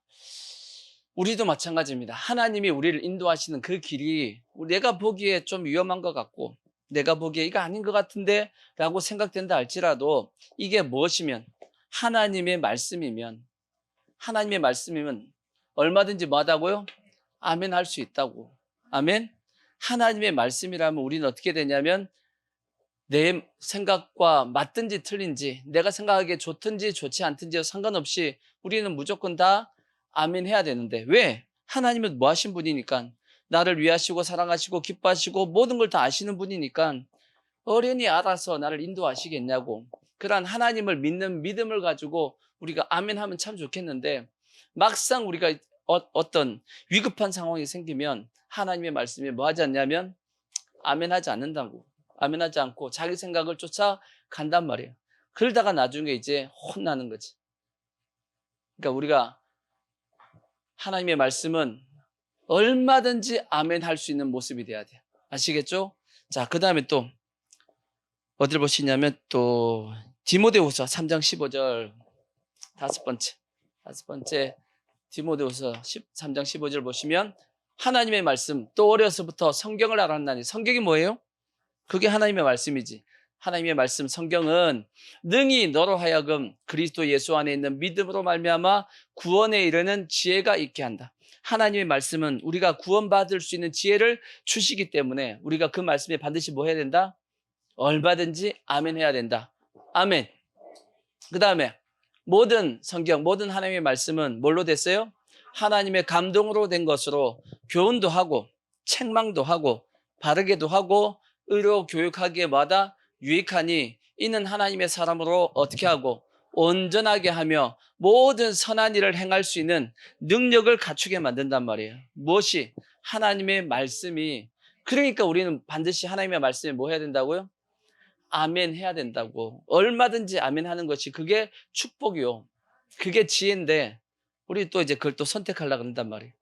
Speaker 1: 우리도 마찬가지입니다. 하나님이 우리를 인도하시는 그 길이 내가 보기에 좀 위험한 것 같고, 내가 보기에 이거 아닌 것 같은데 라고 생각된다 할지라도 이게 무엇이면 하나님의 말씀이면 얼마든지 뭐하다고요? 아멘 할 수 있다고. 아멘. 하나님의 말씀이라면 우리는 어떻게 되냐면 내 생각과 맞든지 틀린지, 내가 생각하기에 좋든지 좋지 않든지 상관없이 우리는 무조건 다 아멘 해야 되는데, 왜? 하나님은 뭐 하신 분이니까, 나를 위하시고 사랑하시고 기뻐하시고 모든 걸 다 아시는 분이니까 어련히 알아서 나를 인도하시겠냐고. 그러한 하나님을 믿는 믿음을 가지고 우리가 아멘 하면 참 좋겠는데, 막상 우리가 어떤 위급한 상황이 생기면 하나님의 말씀이 뭐 하지 않냐면 아멘 하지 않는다고. 아멘 하지 않고 자기 생각을 쫓아 간단 말이에요. 그러다가 나중에 이제 혼나는 거지. 그러니까 우리가 하나님의 말씀은 얼마든지 아멘 할 수 있는 모습이 돼야 돼요. 아시겠죠? 자, 그 다음에 또 어딜 보시냐면 또 디모데후서 3장 15절 다섯 번째 디모데후서 3장 15절 보시면 하나님의 말씀, 또 어려서부터 성경을 알았나니. 성경이 뭐예요? 그게 하나님의 말씀이지. 하나님의 말씀 성경은 능히 너로 하여금 그리스도 예수 안에 있는 믿음으로 말미암아 구원에 이르는 지혜가 있게 한다. 하나님의 말씀은 우리가 구원받을 수 있는 지혜를 주시기 때문에 우리가 그 말씀에 반드시 뭐 해야 된다? 얼마든지 아멘 해야 된다. 아멘. 그 다음에 모든 성경, 모든 하나님의 말씀은 뭘로 됐어요? 하나님의 감동으로 된 것으로 교훈도 하고 책망도 하고 바르게도 하고 의로 교육하기에 마다 유익하니 이는 하나님의 사람으로 어떻게 하고 온전하게 하며 모든 선한 일을 행할 수 있는 능력을 갖추게 만든단 말이에요. 무엇이? 하나님의 말씀이. 그러니까 우리는 반드시 하나님의 말씀에 뭐 해야 된다고요? 아멘 해야 된다고. 얼마든지 아멘 하는 것이 그게 축복이요. 그게 지혜인데 우리 또 이제 그걸 또 선택하려고 한단 말이에요.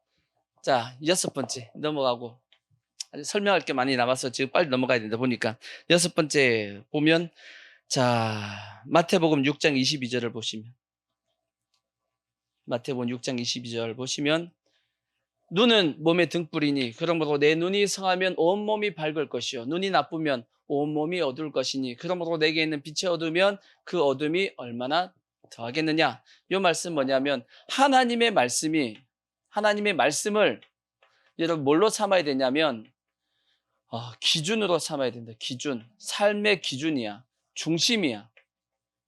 Speaker 1: 자, 6번째 넘어가고. 아직 설명할 게 많이 남아서 지금 빨리 넘어가야 된다 보니까 6번째 보면, 자, 마태복음 6장 22절을 보시면, 마태복음 6장 22절 보시면 눈은 몸의 등불이니 그러므로 내 눈이 성하면 온몸이 밝을 것이요 눈이 나쁘면 온몸이 어두울 것이니 그러므로 내게 있는 빛이 어두우면 그 어둠이 얼마나 더하겠느냐. 이 말씀 뭐냐면 하나님의 말씀을 여러분 뭘로 삼아야 되냐면 기준으로 삼아야 된다. 기준. 삶의 기준이야. 중심이야.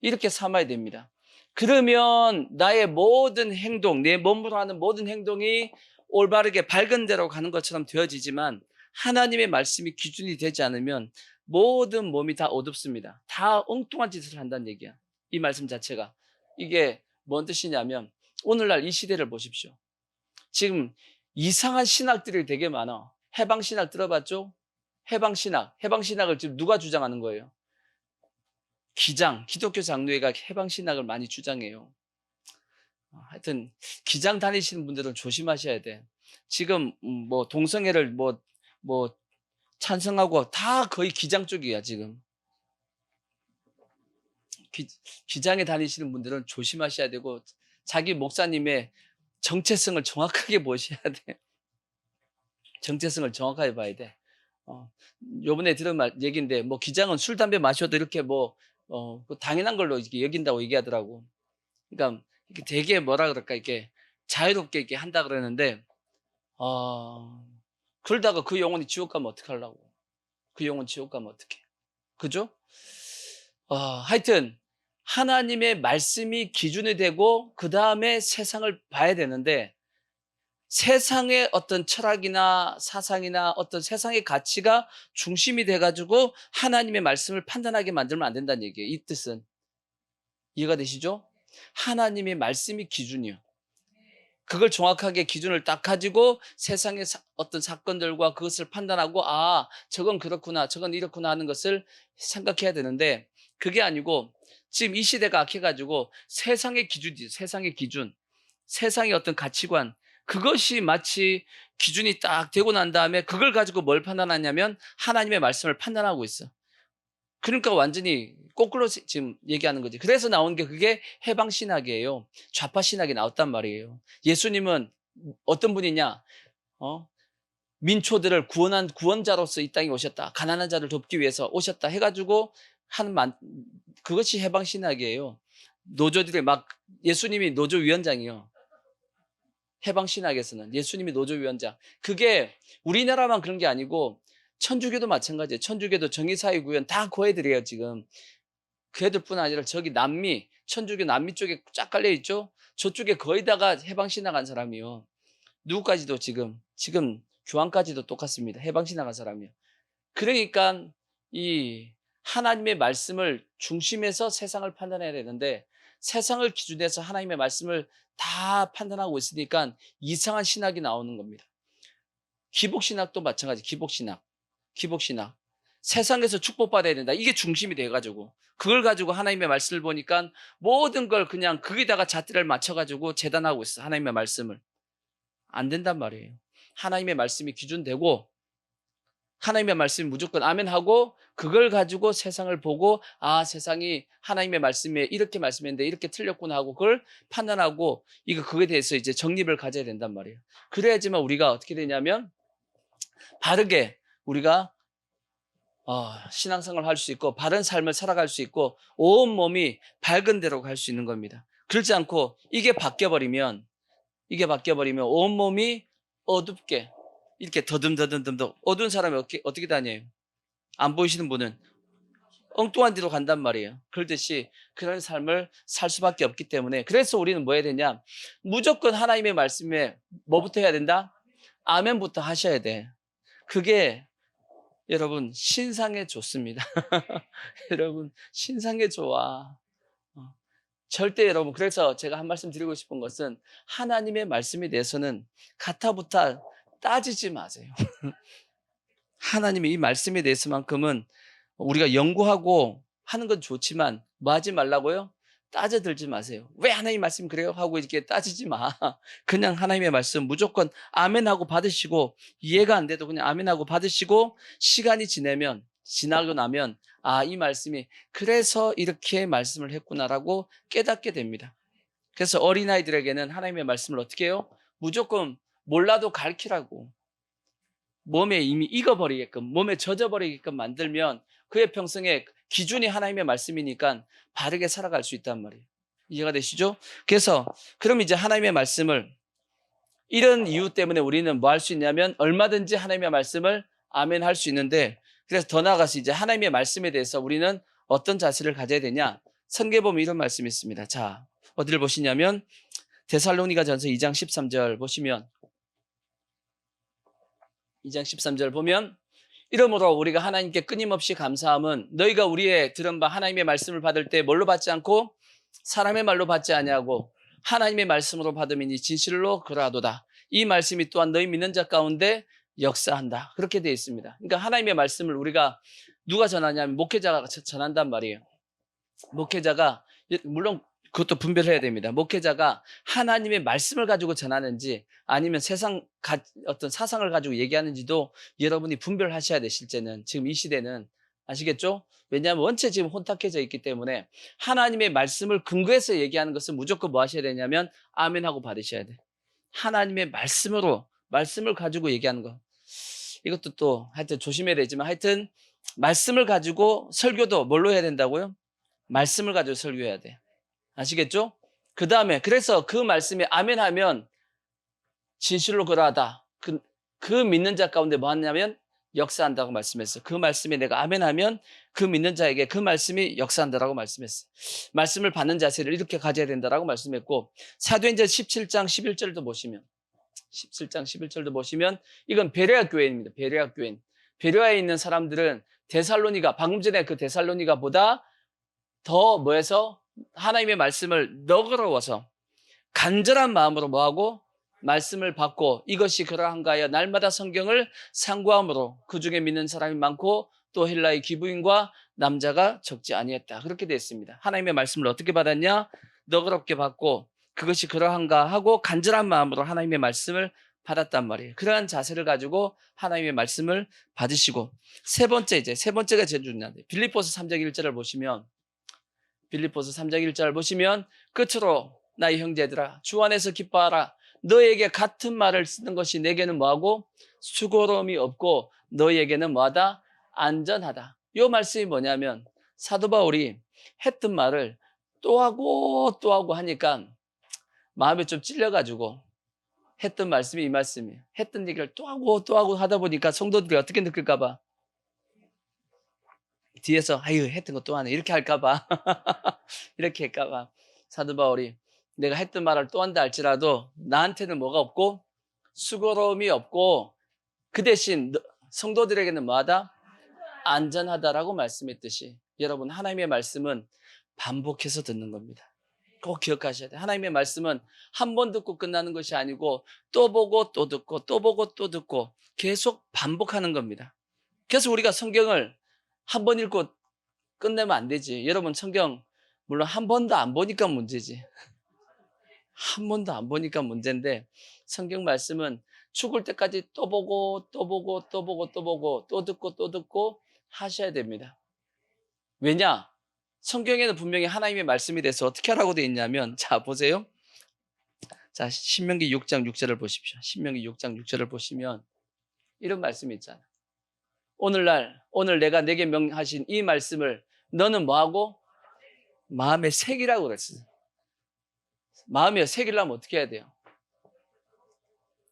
Speaker 1: 이렇게 삼아야 됩니다. 그러면 나의 모든 행동, 내 몸으로 하는 모든 행동이 올바르게 밝은 대로 가는 것처럼 되어지지만 하나님의 말씀이 기준이 되지 않으면 모든 몸이 다 어둡습니다. 다 엉뚱한 짓을 한다는 얘기야. 이 말씀 자체가. 이게 뭔 뜻이냐면 오늘날 이 시대를 보십시오. 지금 이상한 신학들이 되게 많아. 해방신학 들어봤죠? 해방신학을 지금 누가 주장하는 거예요? 기독교 장로회가 해방신학을 많이 주장해요. 하여튼 기장 다니시는 분들은 조심하셔야 돼. 지금 뭐 동성애를 뭐 찬성하고 다 거의 기장 쪽이야 지금. 기장에 다니시는 분들은 조심하셔야 되고 자기 목사님의 정체성을 정확하게 보셔야 돼. 정체성을 정확하게 봐야 돼. 요번에 들은 얘기인데 뭐 기장은 술 담배 마셔도 이렇게 당연한 걸로 이렇게 여긴다고 얘기하더라고. 그러니까 이게 되게 뭐라 그럴까 이렇게 자유롭게 이렇게 한다 그러는데 그러다가 그 영혼이 지옥 가면 어떡하려고. 그 영혼 지옥 가면 어떡해. 그죠? 하여튼 하나님의 말씀이 기준이 되고 그 다음에 세상을 봐야 되는데 세상의 어떤 철학이나 사상이나 어떤 세상의 가치가 중심이 돼가지고 하나님의 말씀을 판단하게 만들면 안 된다는 얘기예요. 이 뜻은 이해가 되시죠? 하나님의 말씀이 기준이요. 그걸 정확하게 기준을 딱 가지고 세상의 어떤 사건들과 그것을 판단하고 저건 그렇구나 저건 이렇구나 하는 것을 생각해야 되는데 그게 아니고 지금 이 시대가 악해가지고 세상의 기준이죠. 세상의 기준, 세상의 어떤 가치관, 그것이 마치 기준이 딱 되고 난 다음에 그걸 가지고 뭘 판단하냐면 하나님의 말씀을 판단하고 있어. 그러니까 완전히 거꾸로 지금 얘기하는 거지. 그래서 나온 게 그게 해방신학이에요. 좌파신학이 나왔단 말이에요. 예수님은 어떤 분이냐? 민초들을 구원한 구원자로서 이 땅에 오셨다. 가난한 자를 돕기 위해서 오셨다 해가지고 하는 그것이 해방신학이에요. 노조들이 막 예수님이 노조위원장이요. 해방신학에서는 예수님이 노조위원장. 그게 우리나라만 그런 게 아니고 천주교도 마찬가지예요. 천주교도 정의사회구현 다 그 애들이에요 지금. 그 애들뿐 아니라 저기 남미, 천주교 남미 쪽에 쫙 깔려있죠. 저쪽에 거의 다가 해방신학 한 사람이요. 누구까지도 지금 교황까지도 똑같습니다. 해방신학 한 사람이요. 그러니까 이 하나님의 말씀을 중심에서 세상을 판단해야 되는데 세상을 기준해서 하나님의 말씀을 다 판단하고 있으니까 이상한 신학이 나오는 겁니다. 기복신학도 마찬가지. 기복신학. 세상에서 축복받아야 된다. 이게 중심이 돼가지고 그걸 가지고 하나님의 말씀을 보니까 모든 걸 그냥 거기다가 잣대를 맞춰가지고 재단하고 있어. 하나님의 말씀을. 안 된단 말이에요. 하나님의 말씀이 기준되고 하나님의 말씀이 무조건 아멘하고 그걸 가지고 세상을 보고 세상이 하나님의 말씀에 이렇게 말씀했는데 이렇게 틀렸구나 하고 그걸 판단하고 그거에 대해서 이제 정립을 가져야 된단 말이에요. 그래야지만 우리가 어떻게 되냐면 바르게 우리가 신앙생활을 할 수 있고 바른 삶을 살아갈 수 있고 온 몸이 밝은 대로 갈 수 있는 겁니다. 그렇지 않고 이게 바뀌어버리면 온 몸이 어둡게 이렇게 더듬더듬 어두운 사람이 어떻게 다녀요? 안 보이시는 분은 엉뚱한 데로 간단 말이에요. 그러듯이 그런 삶을 살 수밖에 없기 때문에 그래서 우리는 뭐 해야 되냐? 무조건 하나님의 말씀에 뭐부터 해야 된다? 아멘부터 하셔야 돼. 그게 여러분 신상에 좋습니다. 여러분 신상에 좋아. 절대 여러분 그래서 제가 한 말씀 드리고 싶은 것은 하나님의 말씀에 대해서는 가타부타 따지지 마세요. 하나님의 이 말씀에 대해서만큼은 우리가 연구하고 하는 건 좋지만 뭐 하지 말라고요? 따져들지 마세요. 왜 하나님 말씀 그래요? 하고 이렇게 따지지 마. 그냥 하나님의 말씀 무조건 아멘하고 받으시고 이해가 안 돼도 그냥 아멘하고 받으시고 시간이 지나고 나면 이 말씀이 그래서 이렇게 말씀을 했구나라고 깨닫게 됩니다. 그래서 어린아이들에게는 하나님의 말씀을 어떻게 해요? 무조건 몰라도 가르치라고. 몸에 이미 익어버리게끔 몸에 젖어버리게끔 만들면 그의 평생의 기준이 하나님의 말씀이니까 바르게 살아갈 수 있단 말이에요. 이해가 되시죠? 그래서 그럼 이제 하나님의 말씀을 이런 이유 때문에 우리는 뭐 할 수 있냐면 얼마든지 하나님의 말씀을 아멘 할 수 있는데 그래서 더 나아가서 이제 하나님의 말씀에 대해서 우리는 어떤 자세를 가져야 되냐? 성경에 보면 이런 말씀이 있습니다. 자, 어디를 보시냐면 데살로니가전서 2장 13절 보시면 2장 13절 보면 이러므로 우리가 하나님께 끊임없이 감사함은 너희가 우리의 들은 바 하나님의 말씀을 받을 때 뭘로 받지 않고 사람의 말로 받지 아니하고 하나님의 말씀으로 받음이니 진실로 그러하도다. 이 말씀이 또한 너희 믿는 자 가운데 역사한다. 그렇게 되어 있습니다. 그러니까 하나님의 말씀을 우리가 누가 전하냐면 목회자가 전한단 말이에요. 목회자가 물론 그것도 분별해야 됩니다. 목회자가 하나님의 말씀을 가지고 전하는지 아니면 세상 어떤 사상을 가지고 얘기하는지도 여러분이 분별하셔야 돼. 실제는 지금 이 시대는 아시겠죠? 왜냐하면 원체 지금 혼탁해져 있기 때문에 하나님의 말씀을 근거해서 얘기하는 것은 무조건 뭐 하셔야 되냐면 아멘하고 받으셔야 돼. 하나님의 말씀을 가지고 얘기하는 거 이것도 또 하여튼 조심해야 되지만 하여튼 말씀을 가지고 설교도 뭘로 해야 된다고요? 말씀을 가지고 설교해야 돼. 아시겠죠? 그 다음에 그래서 그 말씀에 아멘하면 진실로 그러하다. 그 믿는 자 가운데 뭐 하냐면 역사한다고 말씀했어요. 그 말씀에 내가 아멘하면 그 믿는 자에게 그 말씀이 역사한다라고 말씀했어요. 말씀을 받는 자세를 이렇게 가져야 된다라고 말씀했고 사도행전 17장 11절도 보시면 17장 11절도 보시면 이건 베레아 교회입니다. 베레아 교회. 베레아에 있는 사람들은 데살로니가 방금 전에 그 데살로니가보다 더 뭐해서 하나님의 말씀을 너그러워서 간절한 마음으로 뭐하고 말씀을 받고 이것이 그러한가 하여 날마다 성경을 상고함으로 그 중에 믿는 사람이 많고 또 헬라의 기부인과 남자가 적지 아니했다. 그렇게 되어 있습니다. 하나님의 말씀을 어떻게 받았냐? 너그럽게 받고 그것이 그러한가 하고 간절한 마음으로 하나님의 말씀을 받았단 말이에요. 그러한 자세를 가지고 하나님의 말씀을 받으시고 세 번째가 제일 중요한데 빌립보서 3장 1절을 보시면 끝으로 나의 형제들아 주 안에서 기뻐하라. 너에게 같은 말을 쓰는 것이 내게는 뭐하고 수고로움이 없고 너에게는 뭐하다? 안전하다. 이 말씀이 뭐냐면 사도 바울이 했던 말을 또 하고 또 하고 하니까 마음에 좀 찔려가지고 했던 말씀이 이 말씀이에요. 했던 얘기를 또 하고 또 하고 하다 보니까 성도들이 어떻게 느낄까 봐 뒤에서 아유 했던 거 또 하네 이렇게 할까 봐 이렇게 할까 봐 사도 바울이 내가 했던 말을 또 한다 할지라도 나한테는 뭐가 없고 수고로움이 없고 그 대신 성도들에게는 뭐하다? 안전하다라고 말씀했듯이 여러분 하나님의 말씀은 반복해서 듣는 겁니다. 꼭 기억하셔야 돼요. 하나님의 말씀은 한 번 듣고 끝나는 것이 아니고 또 보고 또 듣고 또 보고 또 듣고 계속 반복하는 겁니다. 그래서 우리가 성경을 한 번 읽고 끝내면 안 되지. 여러분 성경 물론 한 번도 안 보니까 문제지. 한 번도 안 보니까 문제인데 성경 말씀은 죽을 때까지 또 보고 또 보고 또 보고 또 보고 또 듣고 또 듣고 하셔야 됩니다. 왜냐? 성경에는 분명히 하나님의 말씀이 돼서 어떻게 하라고 되어 있냐면 자 보세요. 자 신명기 6장 6절을 보십시오. 신명기 6장 6절을 보시면 이런 말씀이 있잖아. 오늘 내가 내게 명하신 이 말씀을 너는 뭐하고? 마음에 새기라고 그랬어요. 마음에 새기려면 어떻게 해야 돼요?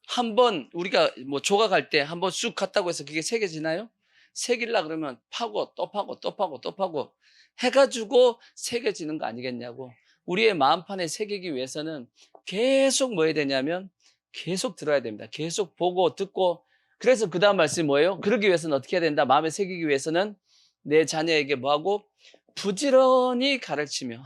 Speaker 1: 한번 우리가 뭐 조각할 때 한번 쑥 갔다고 해서 그게 새겨지나요? 새기려 그러면 파고 또 파고 또 파고 또 파고 해가지고 새겨지는 거 아니겠냐고. 우리의 마음판에 새기기 위해서는 계속 뭐 해야 되냐면 계속 들어야 됩니다. 계속 보고 듣고. 그래서 그 다음 말씀이 뭐예요? 그러기 위해서는 어떻게 해야 된다? 마음에 새기기 위해서는 내 자녀에게 뭐하고? 부지런히 가르치며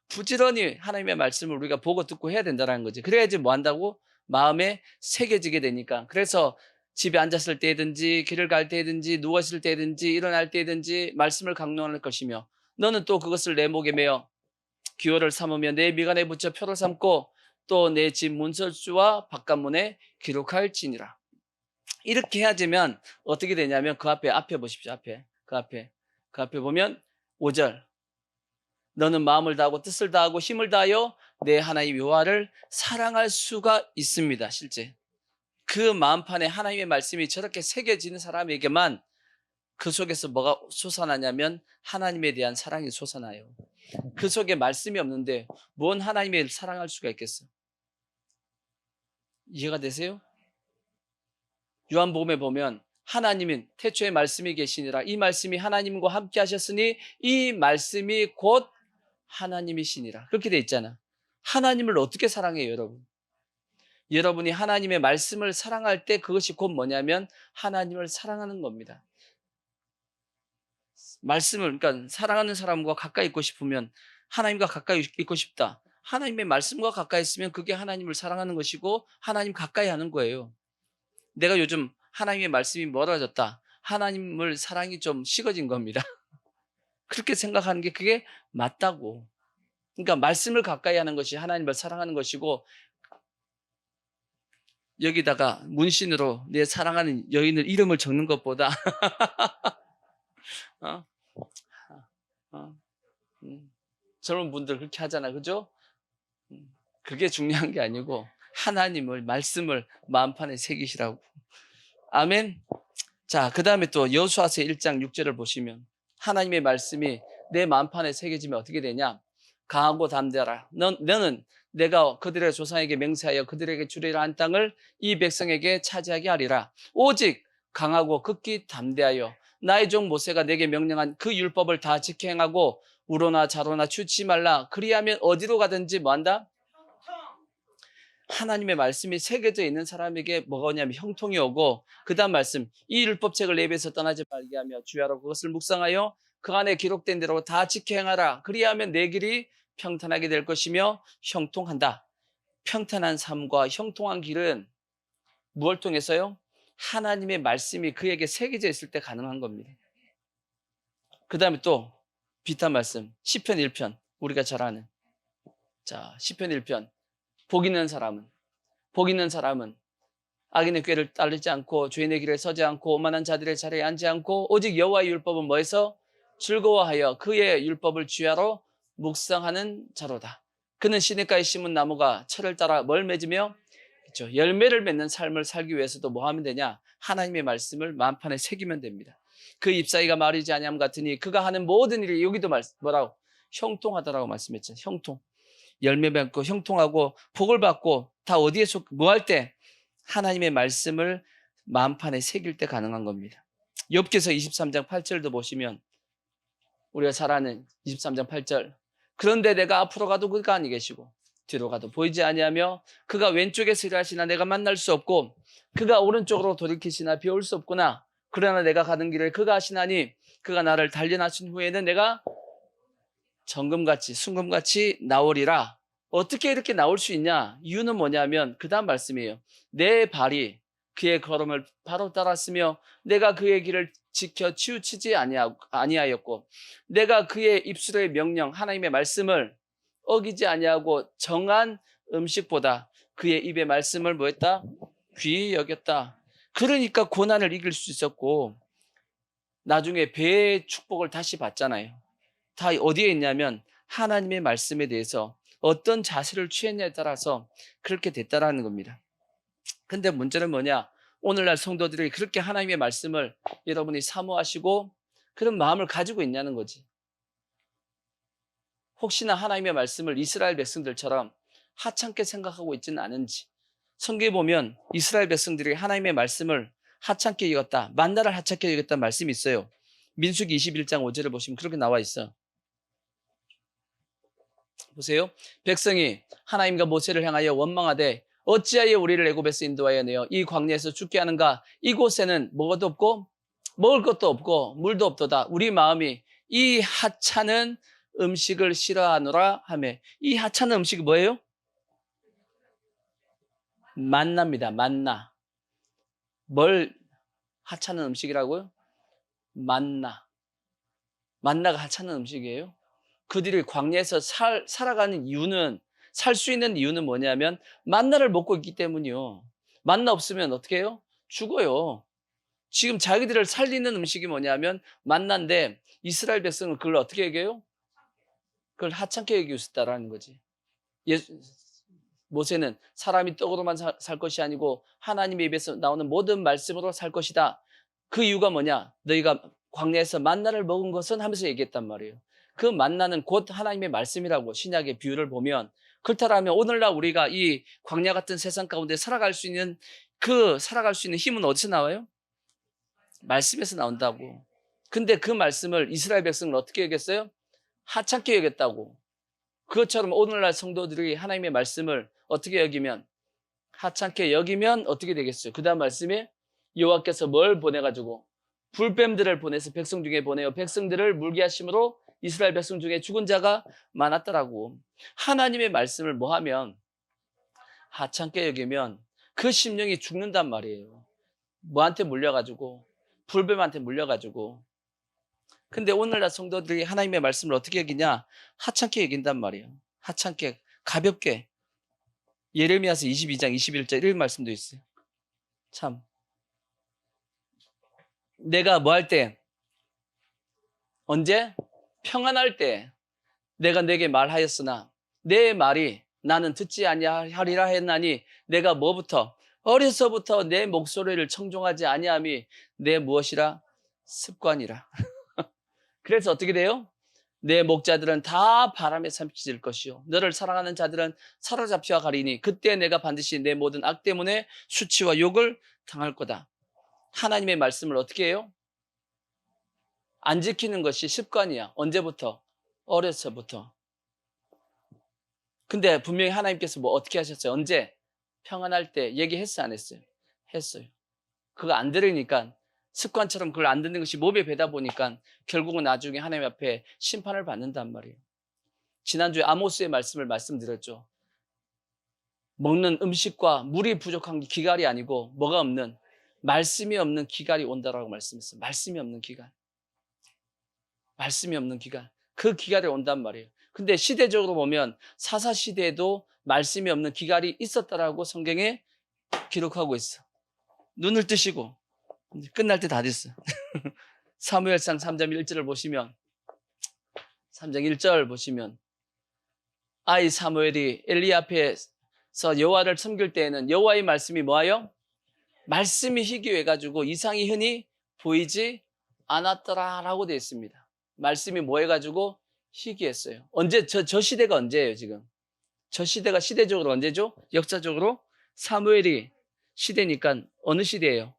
Speaker 1: 부지런히 하나님의 말씀을 우리가 보고 듣고 해야 된다는 거지. 그래야지 뭐 한다고? 마음에 새겨지게 되니까. 그래서 집에 앉았을 때든지 길을 갈 때든지 누웠을 때든지 일어날 때든지 말씀을 강론할 것이며 너는 또 그것을 내 목에 매어 기호를 삼으며 내 미간에 붙여 표를 삼고 또 내 집 문설주와 바깥문에 기록할지니라. 이렇게 해야 되면 어떻게 되냐면 그 앞에 보십시오. 그 앞에 보면 5절 너는 마음을 다하고 뜻을 다하고 힘을 다하여 내 하나님 여호와를 사랑할 수가 있습니다. 실제 그 마음판에 하나님의 말씀이 저렇게 새겨지는 사람에게만 그 속에서 뭐가 솟아나냐면 하나님에 대한 사랑이 솟아나요. 그 속에 말씀이 없는데 뭔 하나님을 사랑할 수가 있겠어? 이해가 되세요? 요한복음에 보면 하나님은 태초에 말씀이 계시니라 이 말씀이 하나님과 함께 하셨으니 이 말씀이 곧 하나님이시니라 그렇게 돼 있잖아. 하나님을 어떻게 사랑해요 여러분? 여러분이 하나님의 말씀을 사랑할 때 그것이 곧 뭐냐면 하나님을 사랑하는 겁니다. 말씀을 그러니까 사랑하는 사람과 가까이 있고 싶으면 하나님과 가까이 있고 싶다. 하나님의 말씀과 가까이 있으면 그게 하나님을 사랑하는 것이고 하나님 가까이 하는 거예요. 내가 요즘 하나님의 말씀이 멀어졌다. 하나님을 사랑이 좀 식어진 겁니다. 그렇게 생각하는 게 그게 맞다고. 그러니까 말씀을 가까이 하는 것이 하나님을 사랑하는 것이고 여기다가 문신으로 내 사랑하는 여인을 이름을 적는 것보다 어? 어? 젊은 분들 그렇게 하잖아. 그죠? 그게 중요한 게 아니고 하나님을 말씀을 마음판에 새기시라고. 아멘. 자, 그 다음에 또 여호수아서 1장 6절을 보시면 하나님의 말씀이 내 마음판에 새겨지면 어떻게 되냐? 강하고 담대하라. 너는 내가 그들의 조상에게 맹세하여 그들에게 주리라 한 땅을 이 백성에게 차지하게 하리라. 오직 강하고 극히 담대하여 나의 종 모세가 내게 명령한 그 율법을 다 지켜 행하고 우로나 자로나 취치 말라. 그리하면 어디로 가든지 뭐한다? 하나님의 말씀이 새겨져 있는 사람에게 뭐가 오냐면 형통이 오고 그 다음 말씀 이 율법책을 내 입에서 떠나지 말게 하며 주야로 그것을 묵상하여 그 안에 기록된 대로 다 지켜 행하라. 그리하면 내 길이 평탄하게 될 것이며 형통한다. 평탄한 삶과 형통한 길은 무엇을 통해서요? 하나님의 말씀이 그에게 새겨져 있을 때 가능한 겁니다. 그 다음에 또 비슷한 말씀 시편 1편 우리가 잘 아는 자 시편 1편 복 있는 사람은 악인의 꾀를 따르지 않고 죄인의 길에 서지 않고 오만한 자들의 자리에 앉지 않고 오직 여호와의 율법은 뭐해서 즐거워하여 그의 율법을 주야로 묵상하는 자로다. 그는 시냇가에 심은 나무가 철을 따라 뭘 맺으며 그렇죠. 열매를 맺는 삶을 살기 위해서도 뭐 하면 되냐? 하나님의 말씀을 만판에 새기면 됩니다. 그 잎사귀가 마르지 아니함 같으니 그가 하는 모든 일이 여기도 뭐라고? 형통하다라고 말씀했죠. 형통. 열매 맺고 형통하고 복을 받고 다 어디에 뭐 할 때? 하나님의 말씀을 만판에 새길 때 가능한 겁니다. 욥기서 23장 8절도 보시면 우리가 잘 아는 23장 8절 그런데 내가 앞으로 가도 그가 아니 계시고 뒤로 가도 보이지 아니하며 그가 왼쪽에서 일하시나 내가 만날 수 없고 그가 오른쪽으로 돌이키시나 비올 수 없구나. 그러나 내가 가는 길을 그가 하시나니 그가 나를 단련하신 후에는 내가 정금같이 순금같이 나오리라. 어떻게 이렇게 나올 수 있냐? 이유는 뭐냐면 그 다음 말씀이에요. 내 발이 그의 걸음을 바로 따랐으며 내가 그의 길을 지켜 치우치지 아니하였고 내가 그의 입술의 명령 하나님의 말씀을 어기지 아니하고 정한 음식보다 그의 입의 말씀을 뭐했다? 귀히 여겼다. 그러니까 고난을 이길 수 있었고 나중에 배의 축복을 다시 받잖아요. 다 어디에 있냐면 하나님의 말씀에 대해서 어떤 자세를 취했냐에 따라서 그렇게 됐다라는 겁니다. 근데 문제는 뭐냐? 오늘날 성도들이 그렇게 하나님의 말씀을 여러분이 사모하시고 그런 마음을 가지고 있냐는 거지. 혹시나 하나님의 말씀을 이스라엘 백성들처럼 하찮게 생각하고 있지는 않은지. 성경에 보면 이스라엘 백성들이 하나님의 말씀을 하찮게 여겼다. 만나를 하찮게 여겼다는 말씀이 있어요. 민수기 21장 5절을 보시면 그렇게 나와 있어. 보세요. 백성이 하나님과 모세를 향하여 원망하되 어찌하여 우리를 애굽에서 인도하여 내어 이 광야에서 죽게 하는가? 이곳에는 뭐도 없고 먹을 것도 없고 물도 없도다. 우리 마음이 이 하찮은 음식을 싫어하노라 하며 이 하찮은 음식이 뭐예요? 만나입니다. 만나. 뭘 하찮은 음식이라고요? 만나. 만나가 하찮은 음식이에요. 그들이 광야에서 살아가는 이유는 살 수 있는 이유는 뭐냐면 만나를 먹고 있기 때문이요. 만나 없으면 어떻게 해요? 죽어요. 지금 자기들을 살리는 음식이 뭐냐면 만나인데 이스라엘 백성은 그걸 어떻게 얘기해요? 그걸 하찮게 여기고 있다라는 거지. 모세는 사람이 떡으로만 살 것이 아니고 하나님의 입에서 나오는 모든 말씀으로 살 것이다. 그 이유가 뭐냐? 너희가 광야에서 만나를 먹은 것은 하면서 얘기했단 말이에요. 그 만나는 곧 하나님의 말씀이라고 신약의 비유를 보면 그렇다면 오늘날 우리가 이 광야 같은 세상 가운데 살아갈 수 있는 힘은 어디서 나와요? 말씀에서 나온다고. 근데 그 말씀을 이스라엘 백성은 어떻게 여겼어요? 하찮게 여겼다고. 그것처럼 오늘날 성도들이 하나님의 말씀을 어떻게 여기면 하찮게 여기면 어떻게 되겠어요? 그 다음 말씀에 여호와께서 뭘 보내가지고 불뱀들을 보내서 백성 중에 보내어 백성들을 물게 하심으로 이스라엘 백성 중에 죽은 자가 많았더라고. 하나님의 말씀을 뭐 하면 하찮게 여기면 그 심령이 죽는단 말이에요. 뭐한테 물려가지고 불뱀한테 물려가지고. 근데 오늘날 성도들이 하나님의 말씀을 어떻게 여기냐? 하찮게 여긴단 말이에요. 하찮게 가볍게. 예레미야서 22장 21절 이런 말씀도 있어요. 참 내가 뭐 할 때? 언제? 평안할 때 내가 내게 말하였으나 내 말이 나는 듣지 아니하리라 했나니 내가 뭐부터? 어려서부터 내 목소리를 청종하지 아니함이 내 무엇이라? 습관이라. 그래서 어떻게 돼요? 내 목자들은 다 바람에 삼키질 것이요 너를 사랑하는 자들은 사로잡혀 가리니 그때 내가 반드시 내 모든 악 때문에 수치와 욕을 당할 거다. 하나님의 말씀을 어떻게 해요? 안 지키는 것이 습관이야. 언제부터? 어려서부터. 근데 분명히 하나님께서 뭐 어떻게 하셨어요? 언제? 평안할 때 얘기했어요? 안 했어요? 했어요. 그거 안 들으니까 습관처럼 그걸 안 듣는 것이 몸에 배다 보니까 결국은 나중에 하나님 앞에 심판을 받는단 말이에요. 지난주에 아모스의 말씀을 말씀드렸죠. 먹는 음식과 물이 부족한 게 기갈이 아니고 뭐가 없는? 말씀이 없는 기갈이 온다라고 말씀했어요. 말씀이 없는 기갈. 말씀이 없는 기갈. 그 기갈이 온단 말이에요. 근데 시대적으로 보면 사사시대에도 말씀이 없는 기갈이 있었다라고 성경에 기록하고 있어. 눈을 뜨시고 끝날 때 다 됐어. 사무엘상 3장 1절을 보시면 3장 1절 보시면 아이 사무엘이 엘리 앞에서 여호와를 섬길 때에는 여호와의 말씀이 뭐하여? 말씀이 희귀해가지고 이상이 흔히 보이지 않았더라라고 되어 있습니다. 말씀이 뭐 해가지고 희귀했어요. 언제 저 시대가 언제예요 지금? 저 시대가 시대적으로 언제죠? 역사적으로 사무엘이 시대니까 어느 시대예요?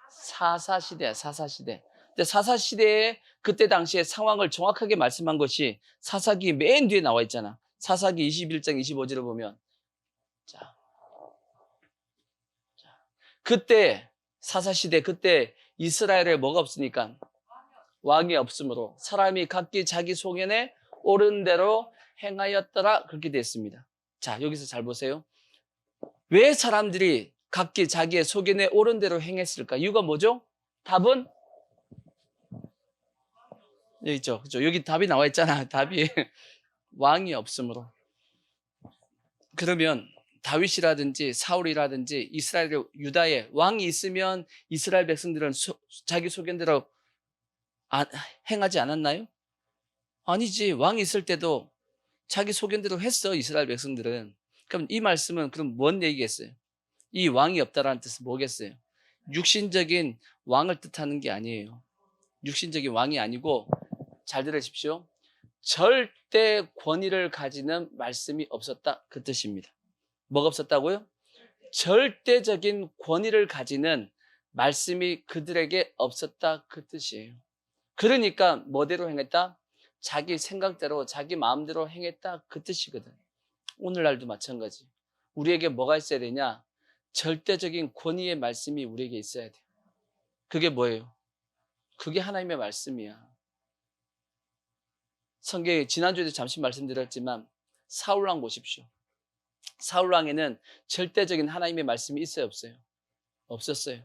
Speaker 1: 사사시대야, 사사시대. 근데 사사시대에 그때 당시에 상황을 정확하게 말씀한 것이 사사기 맨 뒤에 나와 있잖아. 사사기 21장 25절을 보면. 자, 그때 사사시대 그때 이스라엘에 뭐가 없으니까 왕이 없으므로 사람이 각기 자기 소견에 옳은 대로 행하였더라 그렇게 됐습니다. 자, 여기서 잘 보세요. 왜 사람들이 각기 자기의 소견에 옳은 대로 행했을까? 이유가 뭐죠? 답은 여기 있죠. 그죠? 여기 답이 나와 있잖아. 답이 왕이 없으므로. 그러면 다윗이라든지 사울이라든지 이스라엘 유다에 왕이 있으면 이스라엘 백성들은 자기 소견대로 행하지 않았나요? 아니지. 왕이 있을 때도 자기 소견대로 했어. 이스라엘 백성들은. 그럼 이 말씀은 그럼 뭔 얘기겠어요? 이 왕이 없다라는 뜻은 뭐겠어요? 육신적인 왕을 뜻하는 게 아니에요. 육신적인 왕이 아니고 잘 들으십시오. 절대 권위를 가지는 말씀이 없었다 그 뜻입니다. 뭐가 없었다고요? 절대적인 권위를 가지는 말씀이 그들에게 없었다 그 뜻이에요. 그러니까 뭐대로 행했다? 자기 생각대로 자기 마음대로 행했다 그 뜻이거든. 오늘날도 마찬가지. 우리에게 뭐가 있어야 되냐? 절대적인 권위의 말씀이 우리에게 있어야 돼요. 그게 뭐예요? 그게 하나님의 말씀이야. 성경에 지난주에도 잠시 말씀드렸지만 사울왕 보십시오. 사울왕에는 절대적인 하나님의 말씀이 있어요, 없어요? 없었어요.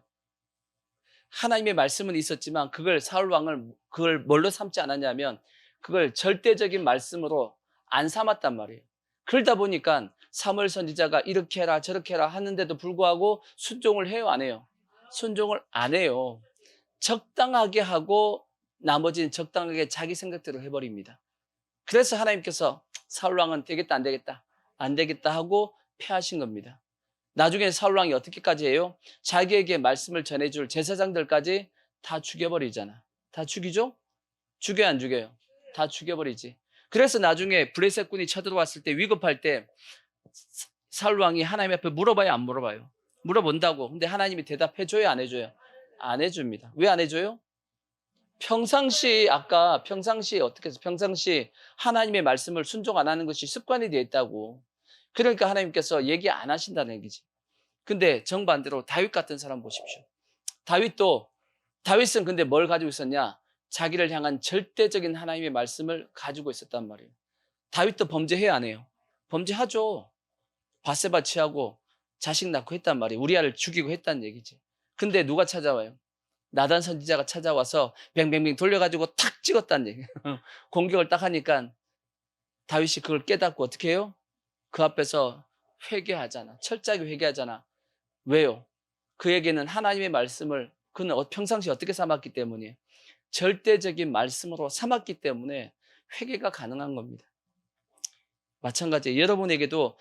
Speaker 1: 하나님의 말씀은 있었지만 그걸 사울왕을 그걸 뭘로 삼지 않았냐면 그걸 절대적인 말씀으로 안 삼았단 말이에요. 그러다 보니까 사무엘 선지자가 이렇게 해라 저렇게 해라 하는데도 불구하고 순종을 해요, 안 해요? 순종을 안 해요. 적당하게 하고 나머지는 적당하게 자기 생각대로 해버립니다. 그래서 하나님께서 사울왕은 되겠다 안 되겠다 안 되겠다 하고 패하신 겁니다. 나중에 사울왕이 어떻게까지 해요? 자기에게 말씀을 전해줄 제사장들까지 다 죽여버리잖아. 다 죽이죠? 죽여요 안 죽여요? 다 죽여버리지. 그래서 나중에 블레셋군이 쳐들어왔을 때 위급할 때 사울왕이 하나님 앞에 물어봐요 안 물어봐요? 물어본다고. 근데 하나님이 대답해줘요 안 해줘요? 안 해줍니다. 왜 안 해줘요? 아까 평상시에 어떻게 해서 평상시 하나님의 말씀을 순종 안 하는 것이 습관이 되어 있다고. 그러니까 하나님께서 얘기 안 하신다는 얘기지. 근데 정반대로 다윗 같은 사람 보십시오. 다윗은 근데 뭘 가지고 있었냐? 자기를 향한 절대적인 하나님의 말씀을 가지고 있었단 말이에요. 다윗도 범죄해야 안 해요? 범죄하죠. 바세바 취하고 자식 낳고 했단 말이에요. 우리아를 죽이고 했다는 얘기지. 근데 누가 찾아와요? 나단 선지자가 찾아와서 뱅뱅뱅 돌려가지고 탁 찍었다는 얘기예요. 공격을 딱 하니까 다윗이 그걸 깨닫고 어떻게 해요? 그 앞에서 회개하잖아. 철저하게 회개하잖아. 왜요? 그에게는 하나님의 말씀을 그는 평상시 어떻게 삼았기 때문에 절대적인 말씀으로 삼았기 때문에 회개가 가능한 겁니다. 마찬가지예요. 여러분에게도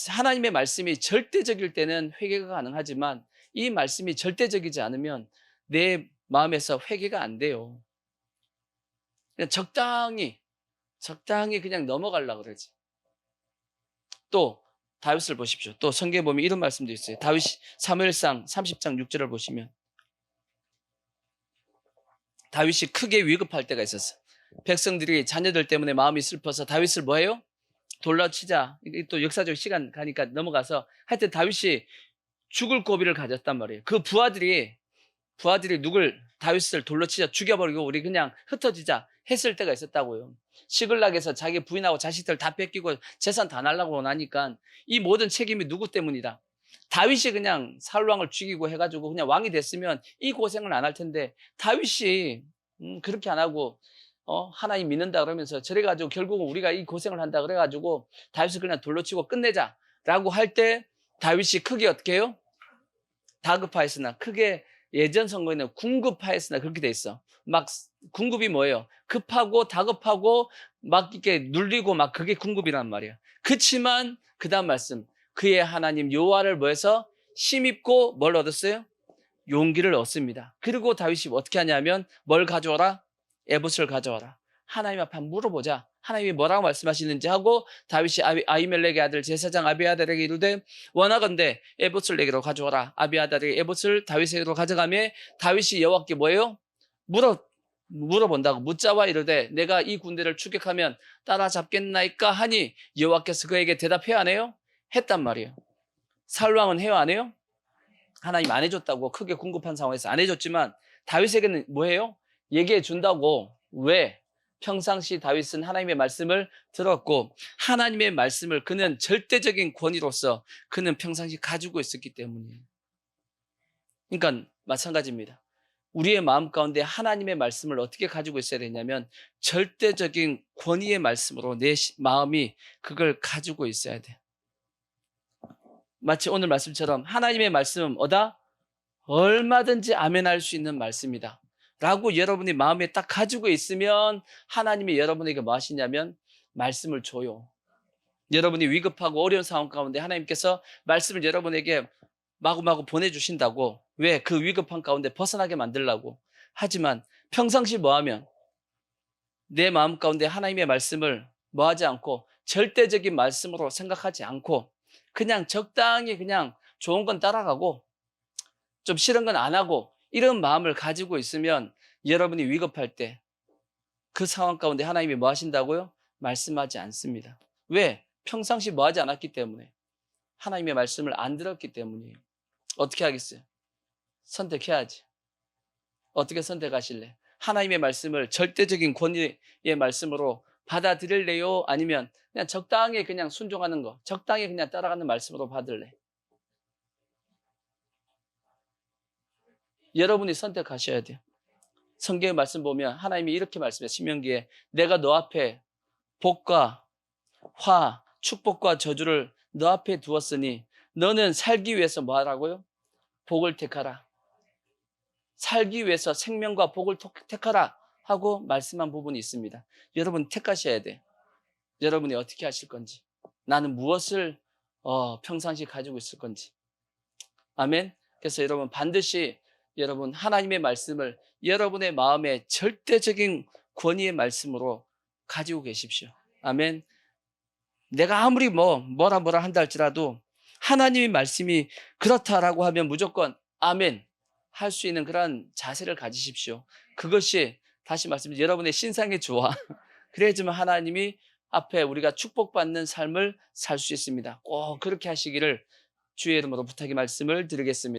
Speaker 1: 하나님의 말씀이 절대적일 때는 회개가 가능하지만 이 말씀이 절대적이지 않으면 내 마음에서 회개가 안 돼요. 그냥 적당히 그냥 넘어가려고 그러지. 또 다윗을 보십시오. 또 성경에 보면 이런 말씀도 있어요. 다윗 사무엘상 30장 6절을 보시면 다윗이 크게 위급할 때가 있었어. 백성들이 자녀들 때문에 마음이 슬퍼서 다윗을 뭐해요? 돌려치자. 또 역사적 시간 가니까 넘어가서 하여튼 다윗이 죽을 고비를 가졌단 말이에요. 그 부하들이 다윗을 돌려치자 죽여버리고 우리 그냥 흩어지자 했을 때가 있었다고요. 시글락에서 자기 부인하고 자식들 다 뺏기고 재산 다 날라고 나니까 이 모든 책임이 누구 때문이다? 다윗이 그냥 사울왕을 죽이고 해가지고 그냥 왕이 됐으면 이 고생을 안 할 텐데 다윗이 그렇게 안 하고 하나님 믿는다 그러면서 저래가지고 결국은 우리가 이 고생을 한다 그래가지고 다윗을 그냥 돌려치고 끝내자라고 할 때 다윗이 크게 어떻게 해요? 다급하였으나 크게 예전 선거에는 궁급하였으나 그렇게 돼 있어. 막 궁급이 뭐예요? 급하고 다급하고 막 이렇게 눌리고 막 그게 궁극이란 말이야. 그치만 그 다음 말씀, 그의 하나님 여호와를 뭐해서 힘입고 뭘 얻었어요? 용기를 얻습니다. 그리고 다윗이 어떻게 하냐면 뭘 가져와라? 에봇을 가져와라. 하나님 앞에 한번 물어보자. 하나님이 뭐라고 말씀하시는지 하고 다윗이 아히멜렉의 아들 제사장 아비아달에게 이르되 원하건대 에봇을 내게로 가져와라. 아비아달에게 에봇을 다윗에게로 가져가며 다윗이 여호와께 뭐예요? 물어본다고. 묻자와 이르되 내가 이 군대를 추격하면 따라잡겠나이까 하니 여호와께서 그에게 대답해야 하네요? 했단 말이에요. 사울 왕은 해요 안 해요? 하나님 안 해줬다고 크게 궁급한 상황에서 안 해줬지만 다윗에게는 뭐예요? 얘기해 준다고. 왜? 평상시 다윗은 하나님의 말씀을 들었고 하나님의 말씀을 그는 절대적인 권위로서 그는 평상시 가지고 있었기 때문이에요. 그러니까 마찬가지입니다. 우리의 마음 가운데 하나님의 말씀을 어떻게 가지고 있어야 되냐면 절대적인 권위의 말씀으로 내 마음이 그걸 가지고 있어야 돼. 마치 오늘 말씀처럼 하나님의 말씀은 얼마든지 아멘할 수 있는 말씀이다 라고 여러분이 마음에 딱 가지고 있으면 하나님이 여러분에게 뭐 하시냐면 말씀을 줘요. 여러분이 위급하고 어려운 상황 가운데 하나님께서 말씀을 여러분에게 마구마구 보내주신다고. 왜? 그 위급한 가운데 벗어나게 만들려고. 하지만 평상시 뭐 하면 내 마음 가운데 하나님의 말씀을 뭐 하지 않고 절대적인 말씀으로 생각하지 않고 그냥 적당히 그냥 좋은 건 따라가고 좀 싫은 건 안 하고 이런 마음을 가지고 있으면 여러분이 위급할 때 그 상황 가운데 하나님이 뭐 하신다고요? 말씀하지 않습니다. 왜? 평상시 뭐 하지 않았기 때문에. 하나님의 말씀을 안 들었기 때문이에요. 어떻게 하겠어요? 선택해야지. 어떻게 선택하실래? 하나님의 말씀을 절대적인 권위의 말씀으로 받아들일래요? 아니면 그냥 적당히 그냥 순종하는 거, 적당히 그냥 따라가는 말씀으로 받을래? 여러분이 선택하셔야 돼요. 성경의 말씀 보면 하나님이 이렇게 말씀해요. 신명기에 내가 너 앞에 복과 화, 축복과 저주를 너 앞에 두었으니 너는 살기 위해서 뭐 하라고요? 복을 택하라. 살기 위해서 생명과 복을 택하라 하고 말씀한 부분이 있습니다. 여러분 택하셔야 돼. 여러분이 어떻게 하실 건지, 나는 무엇을 평상시 가지고 있을 건지. 아멘. 그래서 여러분 반드시 여러분 하나님의 말씀을 여러분의 마음에 절대적인 권위의 말씀으로 가지고 계십시오. 아멘. 내가 아무리 뭐라 한다 할지라도 하나님의 말씀이 그렇다라고 하면 무조건 아멘 할 수 있는 그런 자세를 가지십시오. 그것이 다시 말씀드리면 여러분의 신상의 조화. 그래야지만 하나님이 앞에 우리가 축복받는 삶을 살 수 있습니다. 꼭 그렇게 하시기를 주의 이름으로 부탁의 말씀을 드리겠습니다.